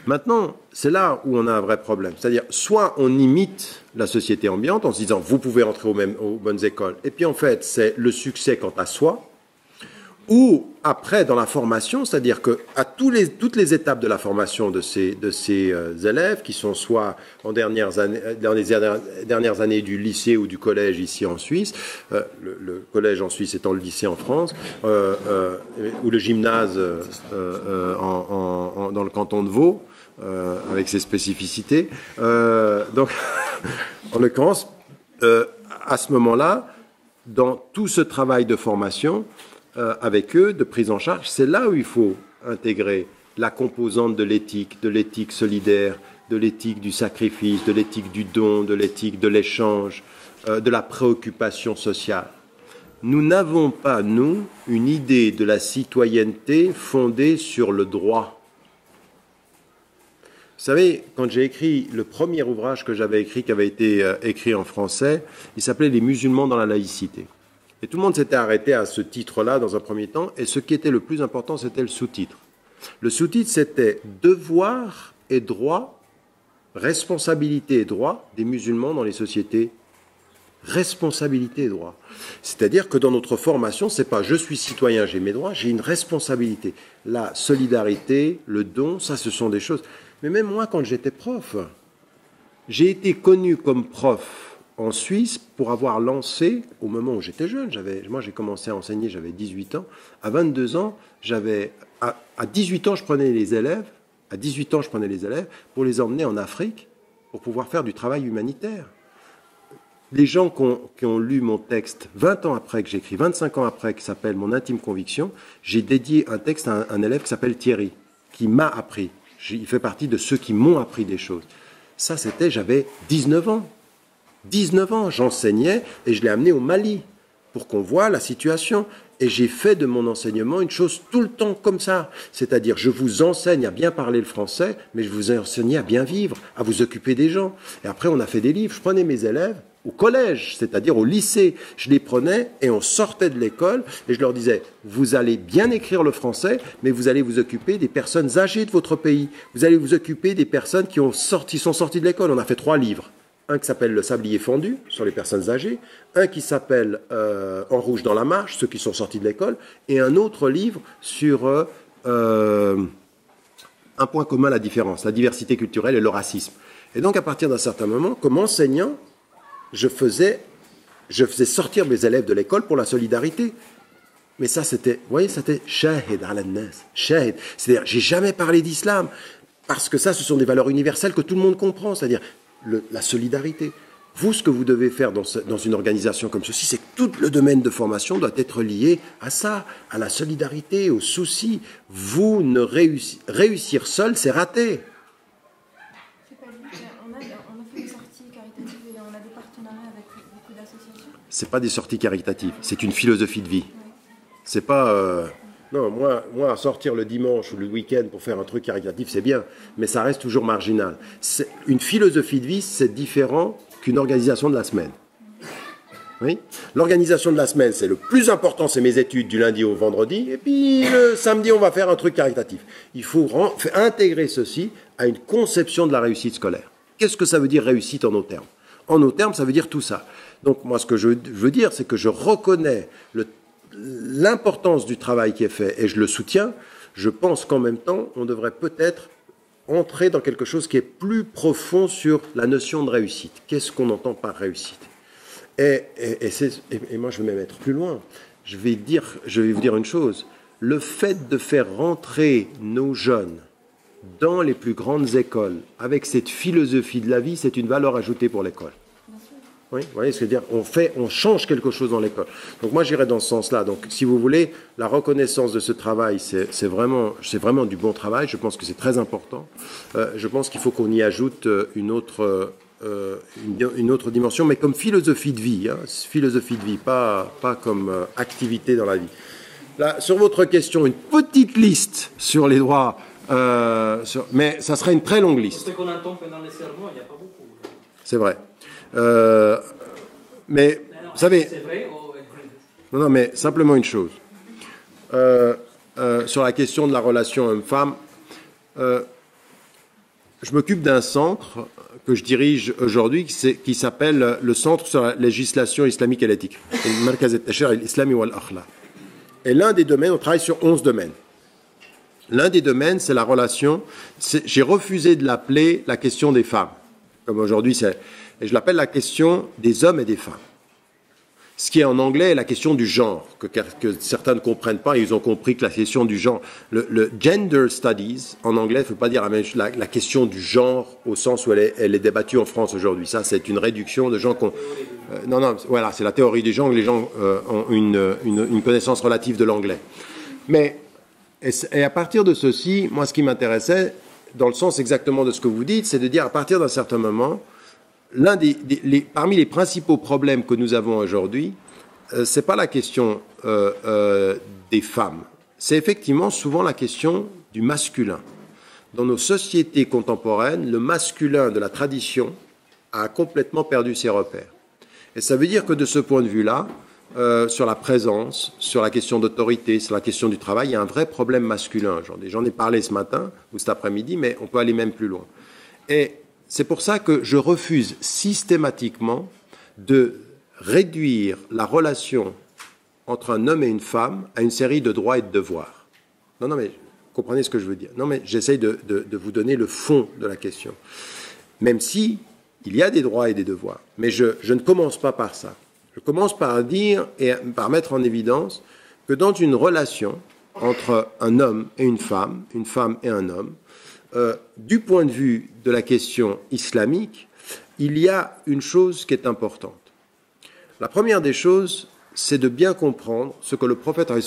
Maintenant, c'est là où on a un vrai problème. C'est-à-dire, soit on imite la société ambiante en se disant « vous pouvez entrer aux bonnes écoles », et puis en fait, c'est le succès quant à soi, ou après, dans la formation, c'est-à-dire qu'à toutes les étapes de la formation de ces élèves, qui sont soit dans les dernières années du lycée ou du collège ici en Suisse, le collège en Suisse étant le lycée en France, ou le gymnase dans le canton de Vaud, avec ses spécificités. Donc, en l'occurrence, à ce moment-là, dans tout ce travail de formation avec eux, de prise en charge, c'est là où il faut intégrer la composante de l'éthique solidaire, de l'éthique du sacrifice, de l'éthique du don, de l'éthique de l'échange, de la préoccupation sociale. Nous n'avons pas, nous, une idée de la citoyenneté fondée sur le droit. Vous savez, quand j'ai écrit le premier ouvrage que j'avais écrit, qui avait été écrit en français, il s'appelait « Les musulmans dans la laïcité ». Et tout le monde s'était arrêté à ce titre-là dans un premier temps, et ce qui était le plus important, c'était le sous-titre. Le sous-titre, c'était « Devoir et droit, responsabilité et droit des musulmans dans les sociétés ». Responsabilité et droit. C'est-à-dire que dans notre formation, c'est pas « je suis citoyen, j'ai mes droits », j'ai une responsabilité. La solidarité, le don, ça, ce sont des choses... Mais même moi, quand j'étais prof, j'ai été connu comme prof en Suisse pour avoir lancé, au moment où j'étais jeune, moi j'ai commencé à enseigner, j'avais 18 ans, à 22 ans, à 18 ans, je prenais les élèves, pour les emmener en Afrique, pour pouvoir faire du travail humanitaire. Les gens qui ont lu mon texte 20 ans après que j'écris, 25 ans après, qui s'appelle « Mon intime conviction », j'ai dédié un texte à un élève qui s'appelle Thierry, qui m'a appris. Il fait partie de ceux qui m'ont appris des choses. Ça, j'avais 19 ans. 19 ans, j'enseignais et je l'ai amené au Mali pour qu'on voit la situation. Et j'ai fait de mon enseignement une chose tout le temps comme ça. C'est-à-dire, je vous enseigne à bien parler le français, mais je vous enseigne à bien vivre, à vous occuper des gens. Et après, on a fait des livres. Je prenais mes élèves au collège, c'est-à-dire au lycée. Je les prenais et on sortait de l'école et je leur disais, vous allez bien écrire le français, mais vous allez vous occuper des personnes âgées de votre pays. Vous allez vous occuper des personnes qui sont sorties de l'école. On a fait 3 livres. Un qui s'appelle « Le sablier fondu » sur les personnes âgées, un qui s'appelle « En rouge dans la marche », ceux qui sont sortis de l'école, et un autre livre sur un point commun, la différence, la diversité culturelle et le racisme. Et donc, à partir d'un certain moment, comme enseignant, je faisais sortir mes élèves de l'école pour la solidarité. Mais ça, c'était, vous voyez, c'était « shahid ala nas », shahid. C'est-à-dire, j'ai jamais parlé d'islam, parce que ça, ce sont des valeurs universelles que tout le monde comprend, c'est-à-dire la solidarité. Vous, ce que vous devez faire dans une organisation comme ceci, c'est que tout le domaine de formation doit être lié à ça, à la solidarité, au souci. Vous ne réussir seul, c'est raté. C'est pas lui, on a fait des sorties caritatives et on a des partenariats avec beaucoup d'associations. C'est pas des sorties caritatives, c'est une philosophie de vie. Ouais. C'est pas... Non, moi, sortir le dimanche ou le week-end pour faire un truc caritatif, c'est bien, mais ça reste toujours marginal. Une philosophie de vie, c'est différent qu'une organisation de la semaine. Oui. L'organisation de la semaine, c'est le plus important, c'est mes études du lundi au vendredi, et puis le samedi, on va faire un truc caritatif. Il faut intégrer ceci à une conception de la réussite scolaire. Qu'est-ce que ça veut dire réussite en nos termes? En nos termes, ça veut dire tout ça. Donc moi, ce que je veux dire, c'est que je reconnais l'importance du travail qui est fait et je le soutiens. Je pense qu'en même temps, on devrait peut-être entrer dans quelque chose qui est plus profond sur la notion de réussite. Qu'est-ce qu'on entend par réussite? Et moi, je vais même être plus loin. Je vais vous dire une chose. Le fait de faire rentrer nos jeunes dans les plus grandes écoles avec cette philosophie de la vie, c'est une valeur ajoutée pour l'école. Oui, vous voyez ce que je veux dire, on change quelque chose dans l'école. Donc moi j'irais dans ce sens-là. Donc si vous voulez, la reconnaissance de ce travail, c'est vraiment du bon travail. Je pense que c'est très important. Je pense qu'il faut qu'on y ajoute une autre dimension, mais comme philosophie de vie, pas comme activité dans la vie. Là, sur votre question, une petite liste sur les droits, mais ça serait une très longue liste. Ce qu'on entend pendant les sermons, il n'y a pas beaucoup. C'est vrai. Mais vous savez, non, mais simplement une chose. Sur la question de la relation homme-femme, je m'occupe d'un centre que je dirige aujourd'hui qui s'appelle le Centre sur la législation islamique et l'éthique. Et l'un des domaines, on travaille sur 11 domaines. L'un des domaines, c'est la relation. J'ai refusé de l'appeler la question des femmes, comme aujourd'hui et je l'appelle la question des hommes et des femmes. Ce qui est en anglais est la question du genre, que certains ne comprennent pas. Ils ont compris que la question du genre, le gender studies, en anglais, ne veut pas dire la question du genre au sens où elle est débattue en France aujourd'hui. Ça, c'est une réduction de gens qui ont... voilà, c'est la théorie des gens, où les gens ont une connaissance relative de l'anglais. Mais Et à partir de ceci, moi, ce qui m'intéressait, dans le sens exactement de ce que vous dites, c'est de dire, à partir d'un certain moment, parmi les principaux problèmes que nous avons aujourd'hui, c'est pas la question des femmes, c'est effectivement souvent la question du masculin. Dans nos sociétés contemporaines, le masculin de la tradition a complètement perdu ses repères. Et ça veut dire que de ce point de vue-là, sur la présence, sur la question d'autorité, sur la question du travail, il y a un vrai problème masculin aujourd'hui. J'en ai parlé ce matin ou cet après-midi, mais on peut aller même plus loin. Et c'est pour ça que je refuse systématiquement de réduire la relation entre un homme et une femme à une série de droits et de devoirs. Non, mais comprenez ce que je veux dire. Non, mais j'essaye de vous donner le fond de la question. Même si il y a des droits et des devoirs. Mais je ne commence pas par ça. Je commence par dire et par mettre en évidence que dans une relation entre un homme et une femme et un homme, du point de vue de la question islamique, il y a une chose qui est importante. La première des choses, c'est de bien comprendre ce que le prophète a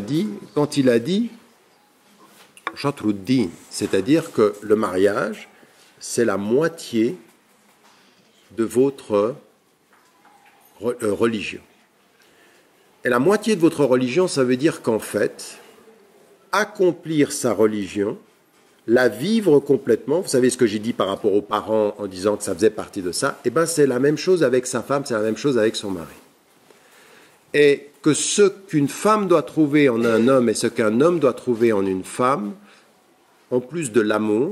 dit quand il a dit Shatruddin, c'est-à-dire que le mariage, c'est la moitié de votre religion. Et la moitié de votre religion, ça veut dire qu'en fait, accomplir sa religion, la vivre complètement, vous savez ce que j'ai dit par rapport aux parents en disant que ça faisait partie de ça, eh bien c'est la même chose avec sa femme, c'est la même chose avec son mari. Et que ce qu'une femme doit trouver en un homme et ce qu'un homme doit trouver en une femme, en plus de l'amour,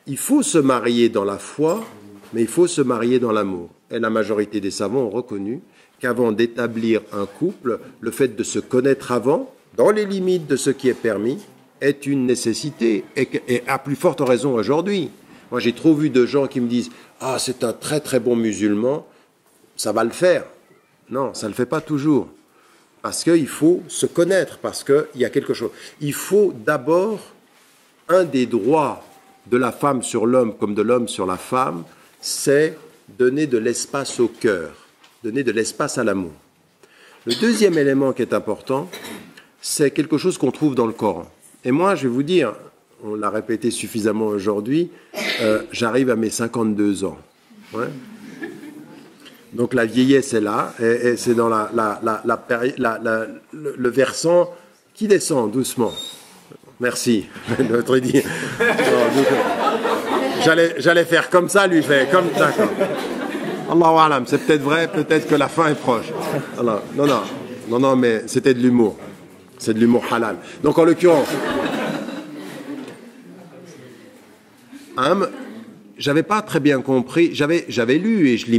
il faut se marier dans la foi, mais il faut se marier dans l'amour. Et la majorité des savants ont reconnu qu'avant d'établir un couple, le fait de se connaître avant, dans les limites de ce qui est permis, est une nécessité, et à plus forte raison aujourd'hui. Moi, j'ai trop vu de gens qui me disent « Ah, c'est un très très bon musulman, ça va le faire ». Non, ça ne le fait pas toujours. Parce qu'il faut se connaître, parce qu'il y a quelque chose. Il faut d'abord, un des droits de la femme sur l'homme comme de l'homme sur la femme, c'est donner de l'espace au cœur, donner de l'espace à l'amour. Le deuxième élément qui est important, c'est quelque chose qu'on trouve dans le Coran. Et moi, je vais vous dire, on l'a répété suffisamment aujourd'hui, j'arrive à mes 52 ans. Ouais. Donc la vieillesse est là, et c'est dans le versant qui descend doucement. Merci. L'autre dit. J'allais faire comme ça, lui fait comme ça. Allahu alam, c'est peut-être vrai, peut-être que la fin est proche. Alors, non, mais c'était de l'humour. C'est de l'humour halal. Donc en l'occurrence, j'avais pas très bien compris. J'avais lu et je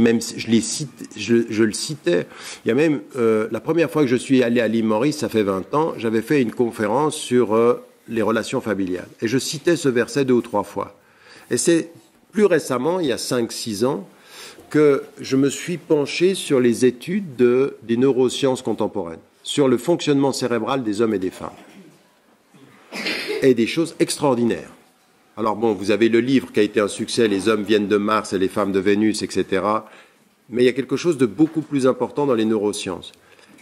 le citais. Il y a même la première fois que je suis allé à l'île Maurice, ça fait 20 ans, j'avais fait une conférence sur les relations familiales. Et je citais ce verset 2 ou 3 fois. Et c'est plus récemment, il y a 5-6 ans, que je me suis penché sur les études des neurosciences contemporaines, sur le fonctionnement cérébral des hommes et des femmes. Et des choses extraordinaires. Alors bon, vous avez le livre qui a été un succès, les hommes viennent de Mars et les femmes de Vénus, etc. Mais il y a quelque chose de beaucoup plus important dans les neurosciences.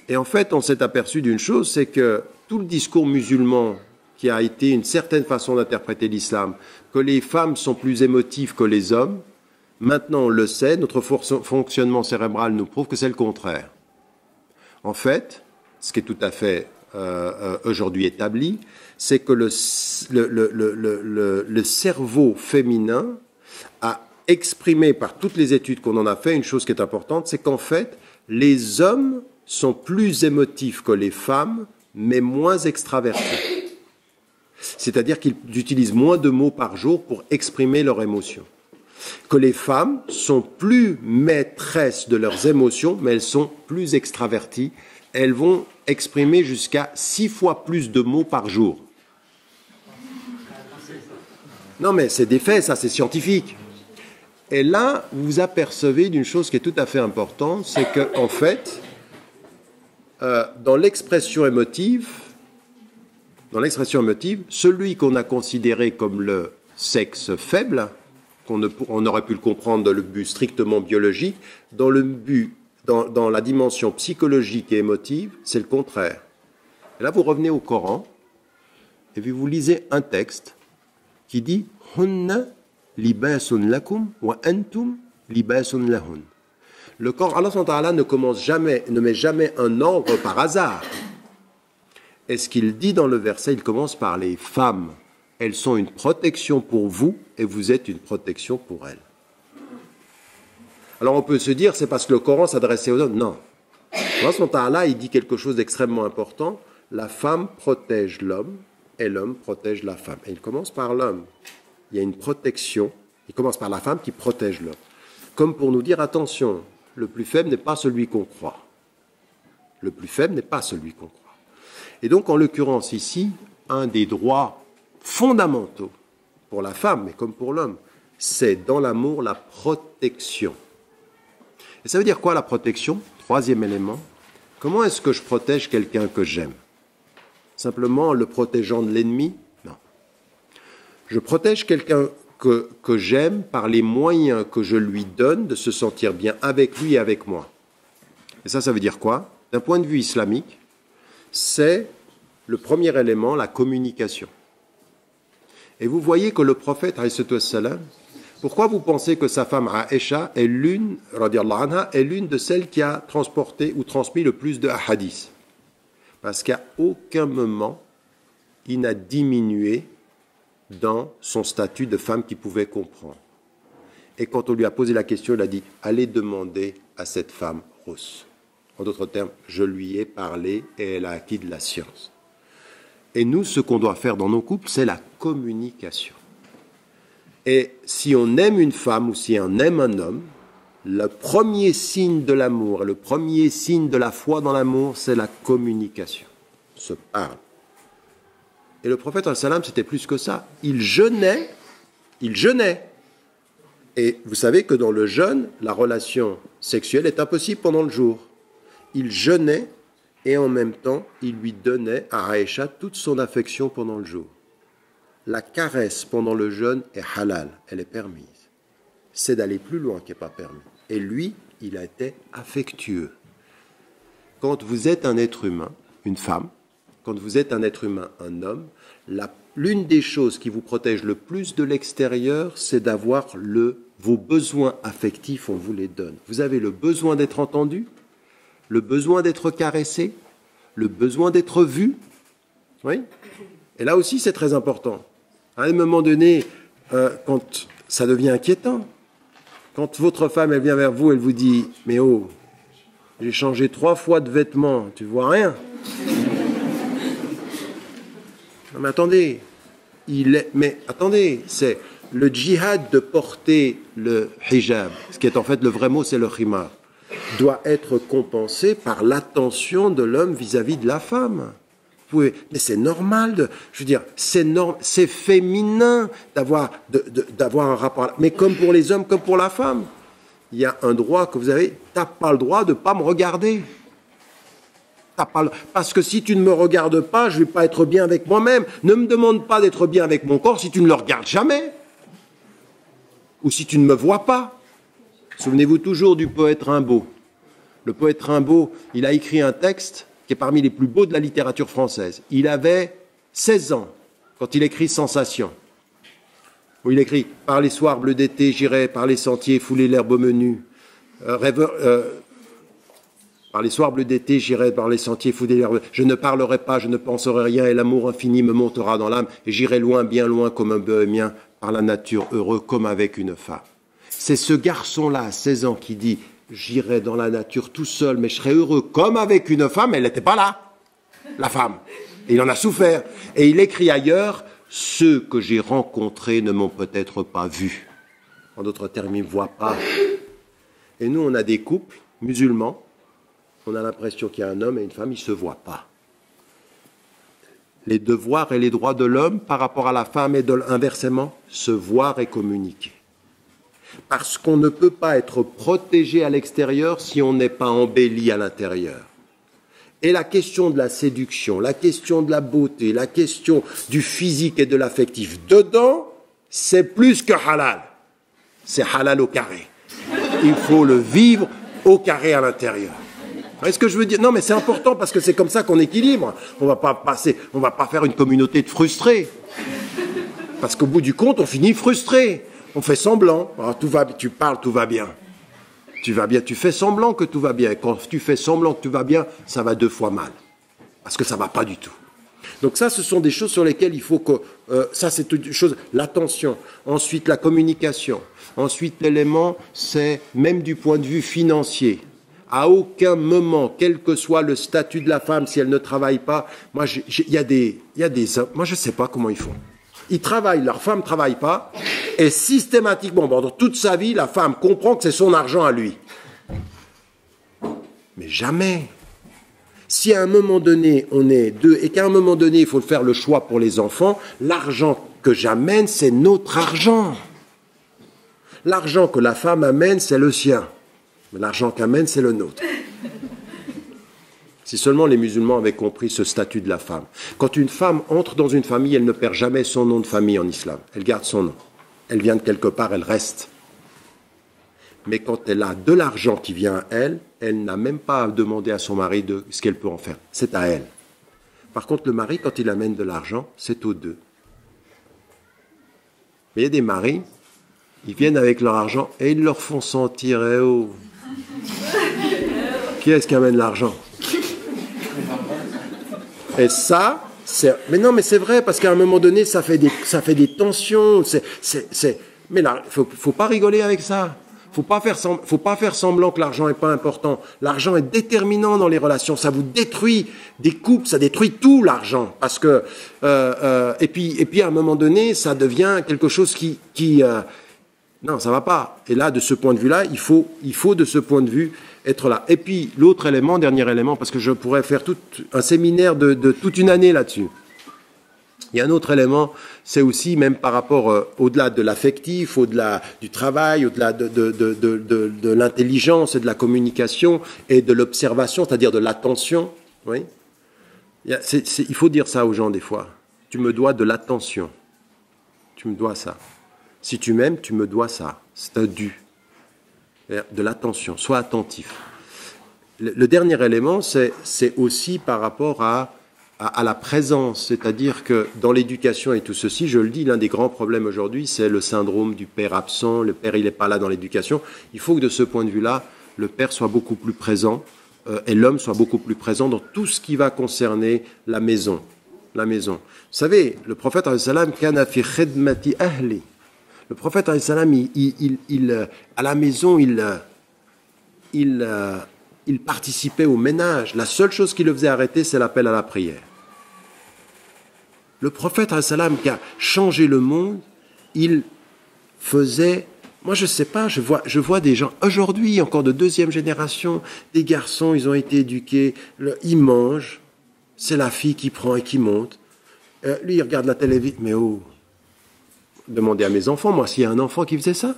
Et en fait, on s'est aperçu d'une chose, c'est que tout le discours musulman qui a été une certaine façon d'interpréter l'islam, que les femmes sont plus émotives que les hommes, maintenant on le sait, notre fonctionnement cérébral nous prouve que c'est le contraire. En fait, ce qui est tout à fait aujourd'hui établi, c'est que le cerveau féminin a exprimé par toutes les études qu'on en a fait une chose qui est importante, c'est qu'en fait, les hommes sont plus émotifs que les femmes, mais moins extravertis. C'est-à-dire qu'ils utilisent moins de mots par jour pour exprimer leurs émotions. Que les femmes sont plus maîtresses de leurs émotions, mais elles sont plus extraverties. Elles vont exprimer jusqu'à 6 fois plus de mots par jour. Non, mais c'est des faits, ça, c'est scientifique. Et là, vous apercevez d'une chose qui est tout à fait importante, c'est qu'en fait, dans l'expression émotive, celui qu'on a considéré comme le sexe faible, on aurait pu le comprendre dans le but strictement biologique, dans la dimension psychologique et émotive, c'est le contraire. Et là, vous revenez au Coran, et puis vous lisez un texte qui dit « Hunna libasun lakum wa antum libasun lahun ». Le Coran, Allah subhanahu wa ta'ala ne met jamais un ordre par hasard. Et ce qu'il dit dans le verset, il commence par les femmes. Elles sont une protection pour vous et vous êtes une protection pour elles. Alors on peut se dire, c'est parce que le Coran s'adressait aux hommes. Non. Allah subhanahu wa ta'ala, il dit quelque chose d'extrêmement important. La femme protège l'homme et l'homme protège la femme. Et il commence par l'homme. Il y a une protection. Il commence par la femme qui protège l'homme. Comme pour nous dire, attention, le plus faible n'est pas celui qu'on croit. Le plus faible n'est pas celui qu'on croit. Et donc, en l'occurrence ici, un des droits fondamentaux pour la femme, mais comme pour l'homme, c'est dans l'amour la protection. Et ça veut dire quoi la protection? Troisième élément, comment est-ce que je protège quelqu'un que j'aime? Simplement en le protégeant de l'ennemi? Non. Je protège quelqu'un que j'aime par les moyens que je lui donne de se sentir bien avec lui et avec moi. Et ça veut dire quoi? D'un point de vue islamique, c'est le premier élément, la communication. Et vous voyez que le prophète, alayhi salam, pourquoi vous pensez que sa femme Aïcha est l'une de celles qui a transporté ou transmis le plus de hadiths? Parce qu'à aucun moment, il n'a diminué dans son statut de femme qui pouvait comprendre. Et quand on lui a posé la question, il a dit « Allez demander à cette femme rousse ». En d'autres termes, je lui ai parlé et elle a acquis de la science. Et nous, ce qu'on doit faire dans nos couples, c'est la communication. Et si on aime une femme ou si on aime un homme, le premier signe de l'amour, le premier signe de la foi dans l'amour, c'est la communication. On se parle. Et le prophète, c'était plus que ça. Il jeûnait. Et vous savez que dans le jeûne, la relation sexuelle est impossible pendant le jour. Il jeûnait et en même temps, il lui donnait à Aïcha toute son affection pendant le jour. La caresse pendant le jeûne est halal, elle est permise. C'est d'aller plus loin qui n'est pas permis. Et lui, il a été affectueux. Quand vous êtes un être humain, une femme, quand vous êtes un être humain, un homme, l'une des choses qui vous protège le plus de l'extérieur, c'est d'avoir vos besoins affectifs, on vous les donne. Vous avez le besoin d'être entendu, le besoin d'être caressé, le besoin d'être vu. Oui. Et là aussi, c'est très important. À un moment donné, quand ça devient inquiétant, quand votre femme, elle vient vers vous, elle vous dit « Mais oh, j'ai changé 3 fois de vêtements, tu vois rien ?» Non, mais attendez, c'est le djihad de porter le hijab, ce qui est en fait le vrai mot, c'est le khimar, doit être compensé par l'attention de l'homme vis-à-vis de la femme. Mais c'est normal, c'est féminin d'avoir un rapport. Mais comme pour les hommes, comme pour la femme, il y a un droit que vous avez. Tu n'as pas le droit de ne pas me regarder. Parce que si tu ne me regardes pas, je ne vais pas être bien avec moi-même. Ne me demande pas d'être bien avec mon corps si tu ne le regardes jamais. Ou si tu ne me vois pas. Souvenez-vous toujours du poète Rimbaud. Le poète Rimbaud, il a écrit un texte qui est parmi les plus beaux de la littérature française. Il avait 16 ans quand il écrit Sensation. Où il écrit « Par les soirs bleus d'été, j'irai par les sentiers fouler l'herbe au menu. Par les soirs bleus d'été, j'irai par les sentiers fouler l'herbe. Je ne parlerai pas, je ne penserai rien, et l'amour infini me montera dans l'âme, et j'irai loin, bien loin, comme un bohémien, par la nature, heureux comme avec une femme. » C'est ce garçon-là, à 16 ans, qui dit « J'irai dans la nature tout seul, mais je serai heureux comme avec une femme. » Elle n'était pas là, la femme. Et il en a souffert. Et il écrit ailleurs « Ceux que j'ai rencontrés ne m'ont peut-être pas vu. » En d'autres termes, ils ne me voient pas. Et nous, on a des couples musulmans. On a l'impression qu'il y a un homme et une femme, ils ne se voient pas. Les devoirs et les droits de l'homme par rapport à la femme et inversement, se voir et communiquer. Parce qu'on ne peut pas être protégé à l'extérieur si on n'est pas embelli à l'intérieur. Et la question de la séduction, la question de la beauté, la question du physique et de l'affectif, dedans, c'est plus que halal. C'est halal au carré. Il faut le vivre au carré à l'intérieur. Vous voyez ce que je veux dire? Non, mais c'est important parce que c'est comme ça qu'on équilibre. On va pas faire une communauté de frustrés. Parce qu'au bout du compte, on finit frustré. On fait semblant. Alors, tu parles, tout va bien. Tu fais semblant que tout va bien. Et quand tu fais semblant que tout va bien, ça va 2 fois mal. Parce que ça va pas du tout. Donc ça, ce sont des choses sur lesquelles il faut que... ça, c'est une chose, l'attention. Ensuite, la communication. Ensuite, l'élément, c'est même du point de vue financier. À aucun moment, quel que soit le statut de la femme, si elle ne travaille pas, moi, il y a des hommes, moi, je ne sais pas comment ils font. Ils travaillent, leur femme ne travaille pas, et systématiquement, pendant toute sa vie, la femme comprend que c'est son argent à lui. Mais jamais. Si à un moment donné, on est 2, et qu'à un moment donné, il faut faire le choix pour les enfants, l'argent que j'amène, c'est notre argent. L'argent que la femme amène, c'est le sien. Mais l'argent qu'amène, c'est le nôtre. Si seulement les musulmans avaient compris ce statut de la femme. Quand une femme entre dans une famille, elle ne perd jamais son nom de famille en islam. Elle garde son nom. Elle vient de quelque part, elle reste. Mais quand elle a de l'argent qui vient à elle, elle n'a même pas à demander à son mari de ce qu'elle peut en faire. C'est à elle. Par contre, le mari, quand il amène de l'argent, c'est aux 2. Mais il y a des maris, ils viennent avec leur argent et ils leur font sentir, eh oh, qui est-ce qui amène l'argent? Et ça, mais non, mais c'est vrai, parce qu'à un moment donné, ça fait des tensions. Mais là, faut pas rigoler avec ça. Faut pas faire semblant que l'argent est pas important. L'argent est déterminant dans les relations. Ça vous détruit des couples, ça détruit tout l'argent. Parce que et puis à un moment donné, ça devient quelque chose qui non, ça va pas. Et là, de ce point de vue-là, il faut de ce point de vue être là. Et puis l'autre élément, dernier élément, parce que je pourrais faire un séminaire de toute une année là-dessus. Il y a un autre élément, c'est aussi même par rapport au-delà de l'affectif, au-delà du travail, au-delà de l'intelligence et de la communication et de l'observation, c'est-à-dire de l'attention. Oui. Il faut dire ça aux gens des fois. Tu me dois de l'attention. Tu me dois ça. Si tu m'aimes, tu me dois ça. C'est un dû. De l'attention. Sois attentif. Le dernier élément, c'est aussi par rapport à la présence, c'est-à-dire que dans l'éducation et tout ceci, je le dis, l'un des grands problèmes aujourd'hui, c'est le syndrome du père absent, le père il n'est pas là dans l'éducation. Il faut que de ce point de vue-là, le père soit beaucoup plus présent et l'homme soit beaucoup plus présent dans tout ce qui va concerner la maison. La maison. Vous savez, le prophète alayhi kana fi khidmati ahli. Le prophète alayhi à la maison, il participait au ménage. La seule chose qui le faisait arrêter, c'est l'appel à la prière. Le prophète alayhi qui a changé le monde, il faisait... Moi, je sais pas, je vois des gens, aujourd'hui, encore de 2e génération, des garçons, ils ont été éduqués, ils mangent, c'est la fille qui prend et qui monte. Lui, il regarde la télévision, mais oh, demandez à mes enfants, moi, s'il y a un enfant qui faisait ça,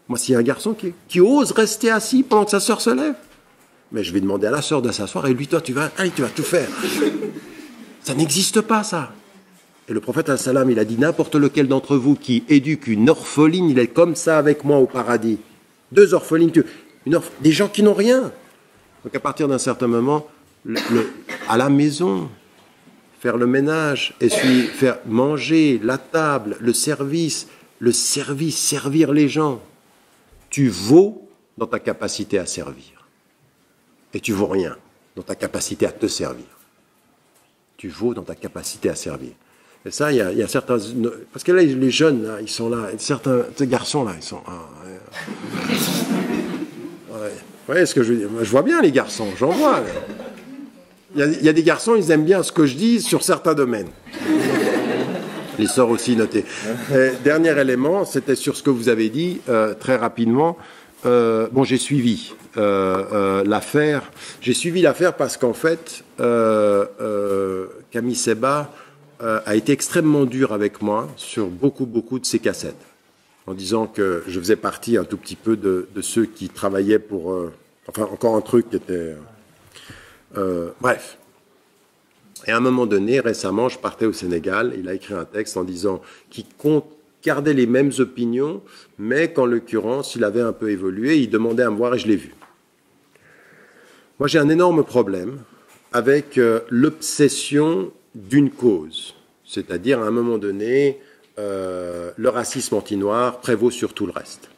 moi, s'il y a un garçon qui ose rester assis pendant que sa sœur se lève, mais je vais demander à la sœur de s'asseoir, et lui, toi, tu vas tout faire. Ça n'existe pas, ça. Et le prophète, il a dit, n'importe lequel d'entre vous qui éduque une orpheline, il est comme ça avec moi au paradis. 2 orphelines, des gens qui n'ont rien. Donc, à partir d'un certain moment, à la maison, faire le ménage, faire manger, la table, le service, servir les gens. Tu vaux dans ta capacité à servir. Et tu vaux rien dans ta capacité à te servir. Tu vaux dans ta capacité à servir. Et ça, il y a certains... Parce que là, les jeunes, là, ils sont là. Et certains garçons, là, ils sont... Ouais. Vous voyez ce que je veux dire? Je vois bien les garçons, j'en vois. Il y a des garçons, ils aiment bien ce que je dis sur certains domaines. Les sœurs aussi notées. Dernier élément, c'était sur ce que vous avez dit, très rapidement. Bon, j'ai suivi l'affaire. J'ai suivi l'affaire parce qu'en fait, Camille Seba a été extrêmement dur avec moi sur beaucoup de ses cassettes, en disant que je faisais partie un tout petit peu de ceux qui travaillaient pour... enfin, encore un truc qui était... bref. Et à un moment donné, récemment, je partais au Sénégal, il a écrit un texte en disant qu'il gardait les mêmes opinions, mais qu'en l'occurrence, il avait un peu évolué, il demandait à me voir et je l'ai vu. Moi, j'ai un énorme problème avec l'obsession d'une cause. C'est-à-dire, à un moment donné, le racisme anti-noir prévaut sur tout le reste.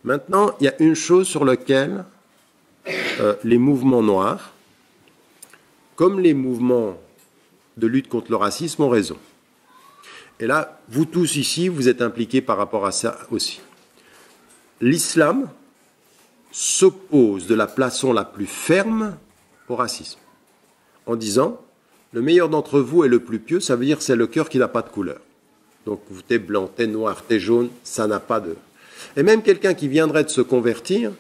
Maintenant, il y a une chose sur laquelle les mouvements noirs, comme les mouvements de lutte contre le racisme, ont raison. Et là, vous tous ici, vous êtes impliqués par rapport à ça aussi. L'islam s'oppose de la façon la plus ferme au racisme, en disant, le meilleur d'entre vous est le plus pieux, ça veut dire c'est le cœur qui n'a pas de couleur. Donc, t'es blanc, t'es noir, t'es jaune, ça n'a pas de... Et même quelqu'un qui viendrait de se convertir,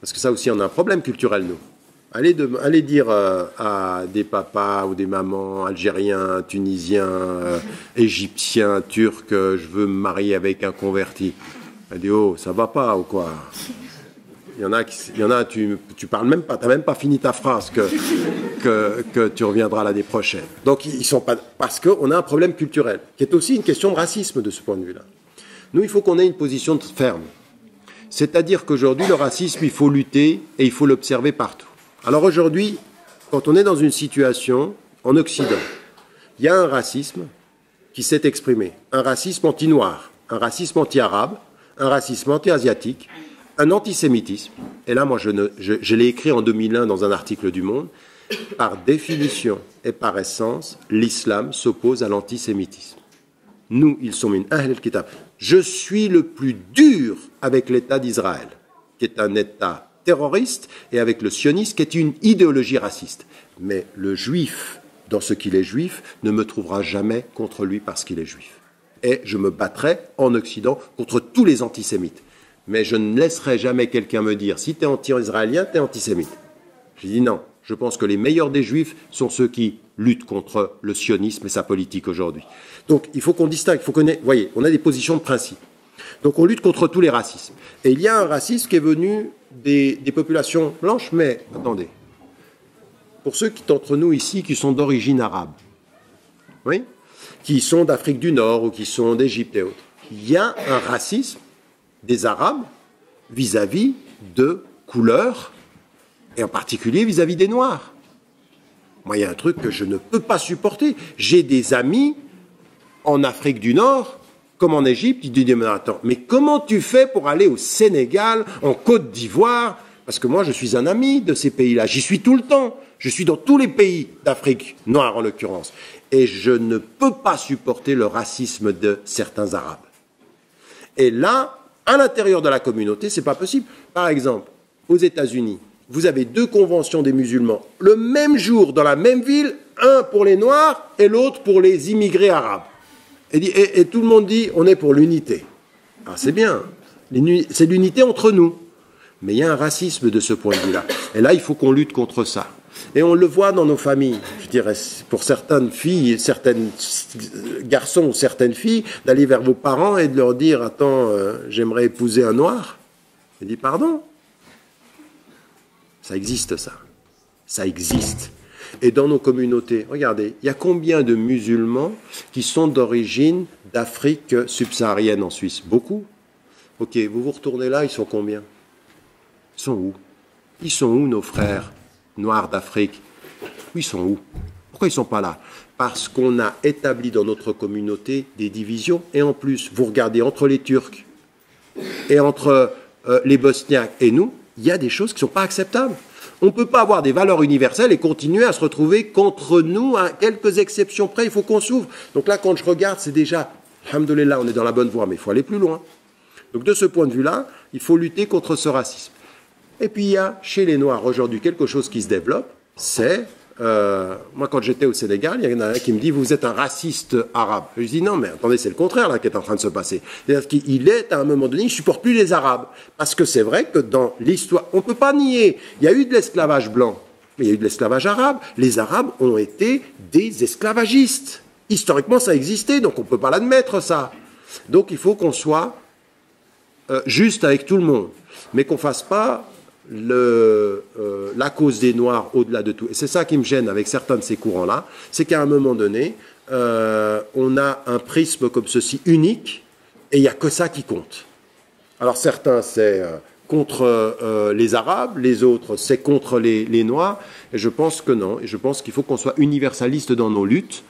parce que ça aussi, on a un problème culturel, nous. Allez dire à des papas ou des mamans algériens, tunisiens, égyptiens, turcs, je veux me marier avec un converti. Elle dit, oh, ça va pas ou quoi? Il y en a, tu parles même pas, tu n'as même pas fini ta phrase que tu reviendras l'année prochaine. Donc, ils sont pas... Parce qu'on a un problème culturel, qui est aussi une question de racisme de ce point de vue-là. Nous, il faut qu'on ait une position ferme. C'est-à-dire qu'aujourd'hui, le racisme, il faut lutter et il faut l'observer partout. Alors aujourd'hui, quand on est dans une situation en Occident, il y a un racisme qui s'est exprimé. Un racisme anti-noir, un racisme anti-arabe, un racisme anti-asiatique, un antisémitisme. Et là, moi, je l'ai écrit en 2001 dans un article du Monde. Par définition et par essence, l'islam s'oppose à l'antisémitisme. Nous, ils sont min ahl al-kitab. Je suis le plus dur avec l'État d'Israël, qui est un État terroriste, et avec le sionisme, qui est une idéologie raciste. Mais le juif, dans ce qu'il est juif, ne me trouvera jamais contre lui parce qu'il est juif. Et je me battrai en Occident contre tous les antisémites. Mais je ne laisserai jamais quelqu'un me dire, si tu es anti-israélien, tu es antisémite. Je dis non, je pense que les meilleurs des juifs sont ceux qui luttent contre le sionisme et sa politique aujourd'hui. Donc il faut qu'on distingue, il faut qu'on ait, voyez, on a des positions de principe. Donc on lutte contre tous les racismes. Et il y a un racisme qui est venu des populations blanches, mais attendez, pour ceux d'entre nous ici qui sont d'origine arabe, oui, qui sont d'Afrique du Nord ou qui sont d'Égypte et autres, il y a un racisme des Arabes vis-à-vis de couleurs, et en particulier vis-à-vis des Noirs. Moi, il y a un truc que je ne peux pas supporter. J'ai des amis en Afrique du Nord, comme en Égypte, ils disent, mais attends, mais comment tu fais pour aller au Sénégal, en Côte d'Ivoire? Parce que moi, je suis un ami de ces pays-là. J'y suis tout le temps. Je suis dans tous les pays d'Afrique noire, en l'occurrence. Et je ne peux pas supporter le racisme de certains Arabes. Et là, à l'intérieur de la communauté, c'est pas possible. Par exemple, aux États-Unis, vous avez 2 conventions des musulmans, le même jour, dans la même ville, un pour les Noirs et l'autre pour les immigrés arabes. Et tout le monde dit, on est pour l'unité. Ah, c'est bien, c'est l'unité entre nous. Mais il y a un racisme de ce point de vue-là. Et là, il faut qu'on lutte contre ça. Et on le voit dans nos familles. Je dirais, pour certaines filles, certains garçons ou certaines filles, d'aller vers vos parents et de leur dire, attends, j'aimerais épouser un noir. Il dit, pardon? Ça existe, ça. Ça existe. Et dans nos communautés, regardez, il y a combien de musulmans qui sont d'origine d'Afrique subsaharienne en Suisse? Beaucoup. Ok, vous vous retournez là, ils sont combien? Ils sont où? Ils sont où, nos frères noirs d'Afrique? Ils sont où? Pourquoi ils ne sont pas là? Parce qu'on a établi dans notre communauté des divisions. Et en plus, vous regardez, entre les Turcs et entre les Bosniaques et nous, il y a des choses qui ne sont pas acceptables. On ne peut pas avoir des valeurs universelles et continuer à se retrouver contre nous, à quelques exceptions près. Il faut qu'on s'ouvre. Donc là, quand je regarde, c'est déjà, alhamdoulilah, on est dans la bonne voie, mais il faut aller plus loin. Donc de ce point de vue-là, il faut lutter contre ce racisme. Et puis il y a chez les Noirs aujourd'hui quelque chose qui se développe, c'est, moi quand j'étais au Sénégal, il y en a un qui me dit, vous êtes un raciste arabe. Je dis non, mais attendez, c'est le contraire là qui est en train de se passer. C'est-à-dire qu'il est à un moment donné, il ne supporte plus les Arabes. Parce que c'est vrai que dans l'histoire, on ne peut pas nier, il y a eu de l'esclavage blanc, mais il y a eu de l'esclavage arabe. Les Arabes ont été des esclavagistes. Historiquement, ça existait, donc on ne peut pas l'admettre ça. Donc il faut qu'on soit juste avec tout le monde, mais qu'on ne fasse pas la cause des Noirs au-delà de tout. Et c'est ça qui me gêne avec certains de ces courants-là, c'est qu'à un moment donné, on a un prisme comme ceci unique, et il n'y a que ça qui compte. Alors certains, c'est contre les Arabes, les autres c'est contre les Noirs, et je pense que non, et je pense qu'il faut qu'on soit universaliste dans nos luttes,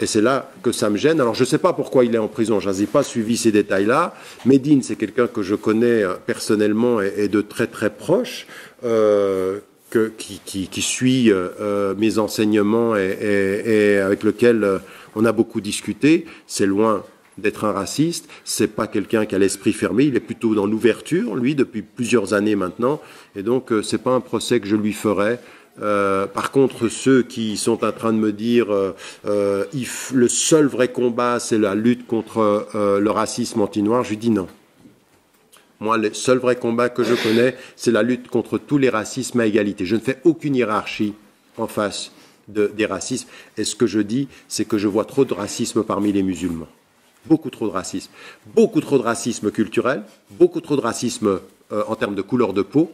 et c'est là que ça me gêne. Alors je ne sais pas pourquoi il est en prison, je n'ai pas suivi ces détails-là. Médine, c'est quelqu'un que je connais personnellement et de très très proche, qui suit mes enseignements et avec lequel on a beaucoup discuté. C'est loin d'être un raciste, c'est pas quelqu'un qui a l'esprit fermé, il est plutôt dans l'ouverture, lui, depuis plusieurs années maintenant, et donc c'est pas un procès que je lui ferai. Par contre, ceux qui sont en train de me dire le seul vrai combat, c'est la lutte contre le racisme anti-noir, je lui dis non. Moi, le seul vrai combat que je connais, c'est la lutte contre tous les racismes à égalité. Je ne fais aucune hiérarchie en face des racismes, et ce que je dis, c'est que je vois trop de racisme parmi les musulmans. Beaucoup trop de racisme culturel, beaucoup trop de racisme en termes de couleur de peau.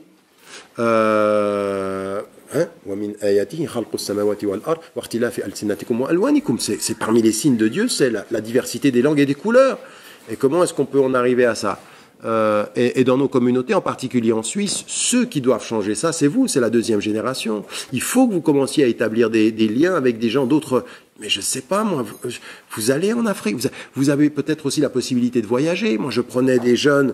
C'est parmi les signes de Dieu, c'est la diversité des langues et des couleurs. Et comment est-ce qu'on peut en arriver à ça? Et dans nos communautés, en particulier en Suisse, ceux qui doivent changer ça, c'est vous, c'est la deuxième génération. Il faut que vous commenciez à établir des liens avec des gens d'autres. Mais je ne sais pas, moi, vous allez en Afrique, vous avez peut-être aussi la possibilité de voyager. Moi, je prenais des jeunes.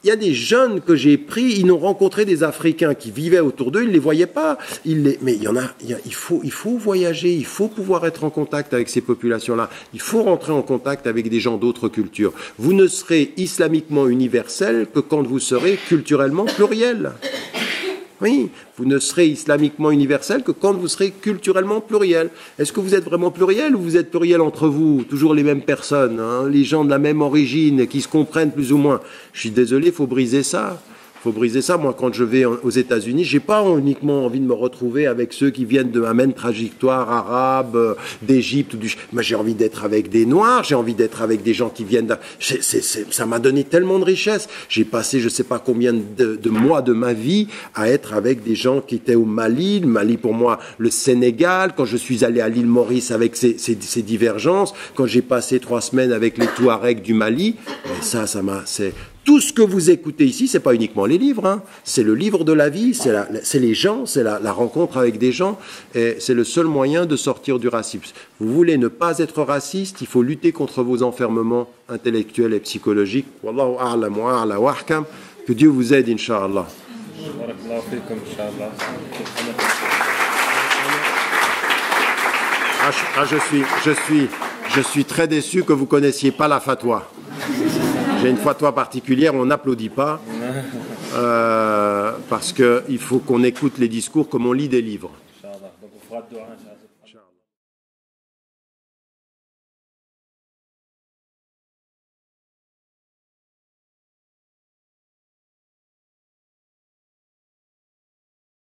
Il y a des jeunes que j'ai pris, ils n'ont rencontré des Africains qui vivaient autour d'eux, ils ne les voyaient pas. Mais il faut voyager, il faut pouvoir être en contact avec ces populations-là. Il faut rentrer en contact avec des gens d'autres cultures. Vous ne serez islamiquement universel que quand vous serez culturellement pluriel. Oui, vous ne serez islamiquement universel que quand vous serez culturellement pluriel. Est-ce que vous êtes vraiment pluriel ou vous êtes pluriel entre vous, toujours les mêmes personnes, hein, les gens de la même origine, qui se comprennent plus ou moins? Je suis désolé, il faut briser ça. faut briser ça. Moi, quand je vais aux États-Unis, j'ai pas uniquement envie de me retrouver avec ceux qui viennent de ma même trajectoire arabe, d'Égypte. Moi, j'ai envie d'être avec des Noirs, j'ai envie d'être avec des gens qui viennent... Ça m'a donné tellement de richesse. J'ai passé je sais pas combien de mois de ma vie à être avec des gens qui étaient au Mali. Le Mali, pour moi, le Sénégal. Quand je suis allé à l'île Maurice avec ces divergences. Quand j'ai passé 3 semaines avec les Touaregs du Mali. Et ça m'a... Tout ce que vous écoutez ici, c'est pas uniquement les livres, hein. C'est le livre de la vie, c'est les gens, c'est la rencontre avec des gens, et c'est le seul moyen de sortir du racisme. Vous voulez ne pas être raciste, il faut lutter contre vos enfermements intellectuels et psychologiques. Wallahu a'lam wa a'la wa ahkam. Que Dieu vous aide, Inch'Allah. Je suis très déçu que vous connaissiez pas la fatwa. J'ai une fatwa particulière, on n'applaudit pas, parce qu'il faut qu'on écoute les discours comme on lit des livres.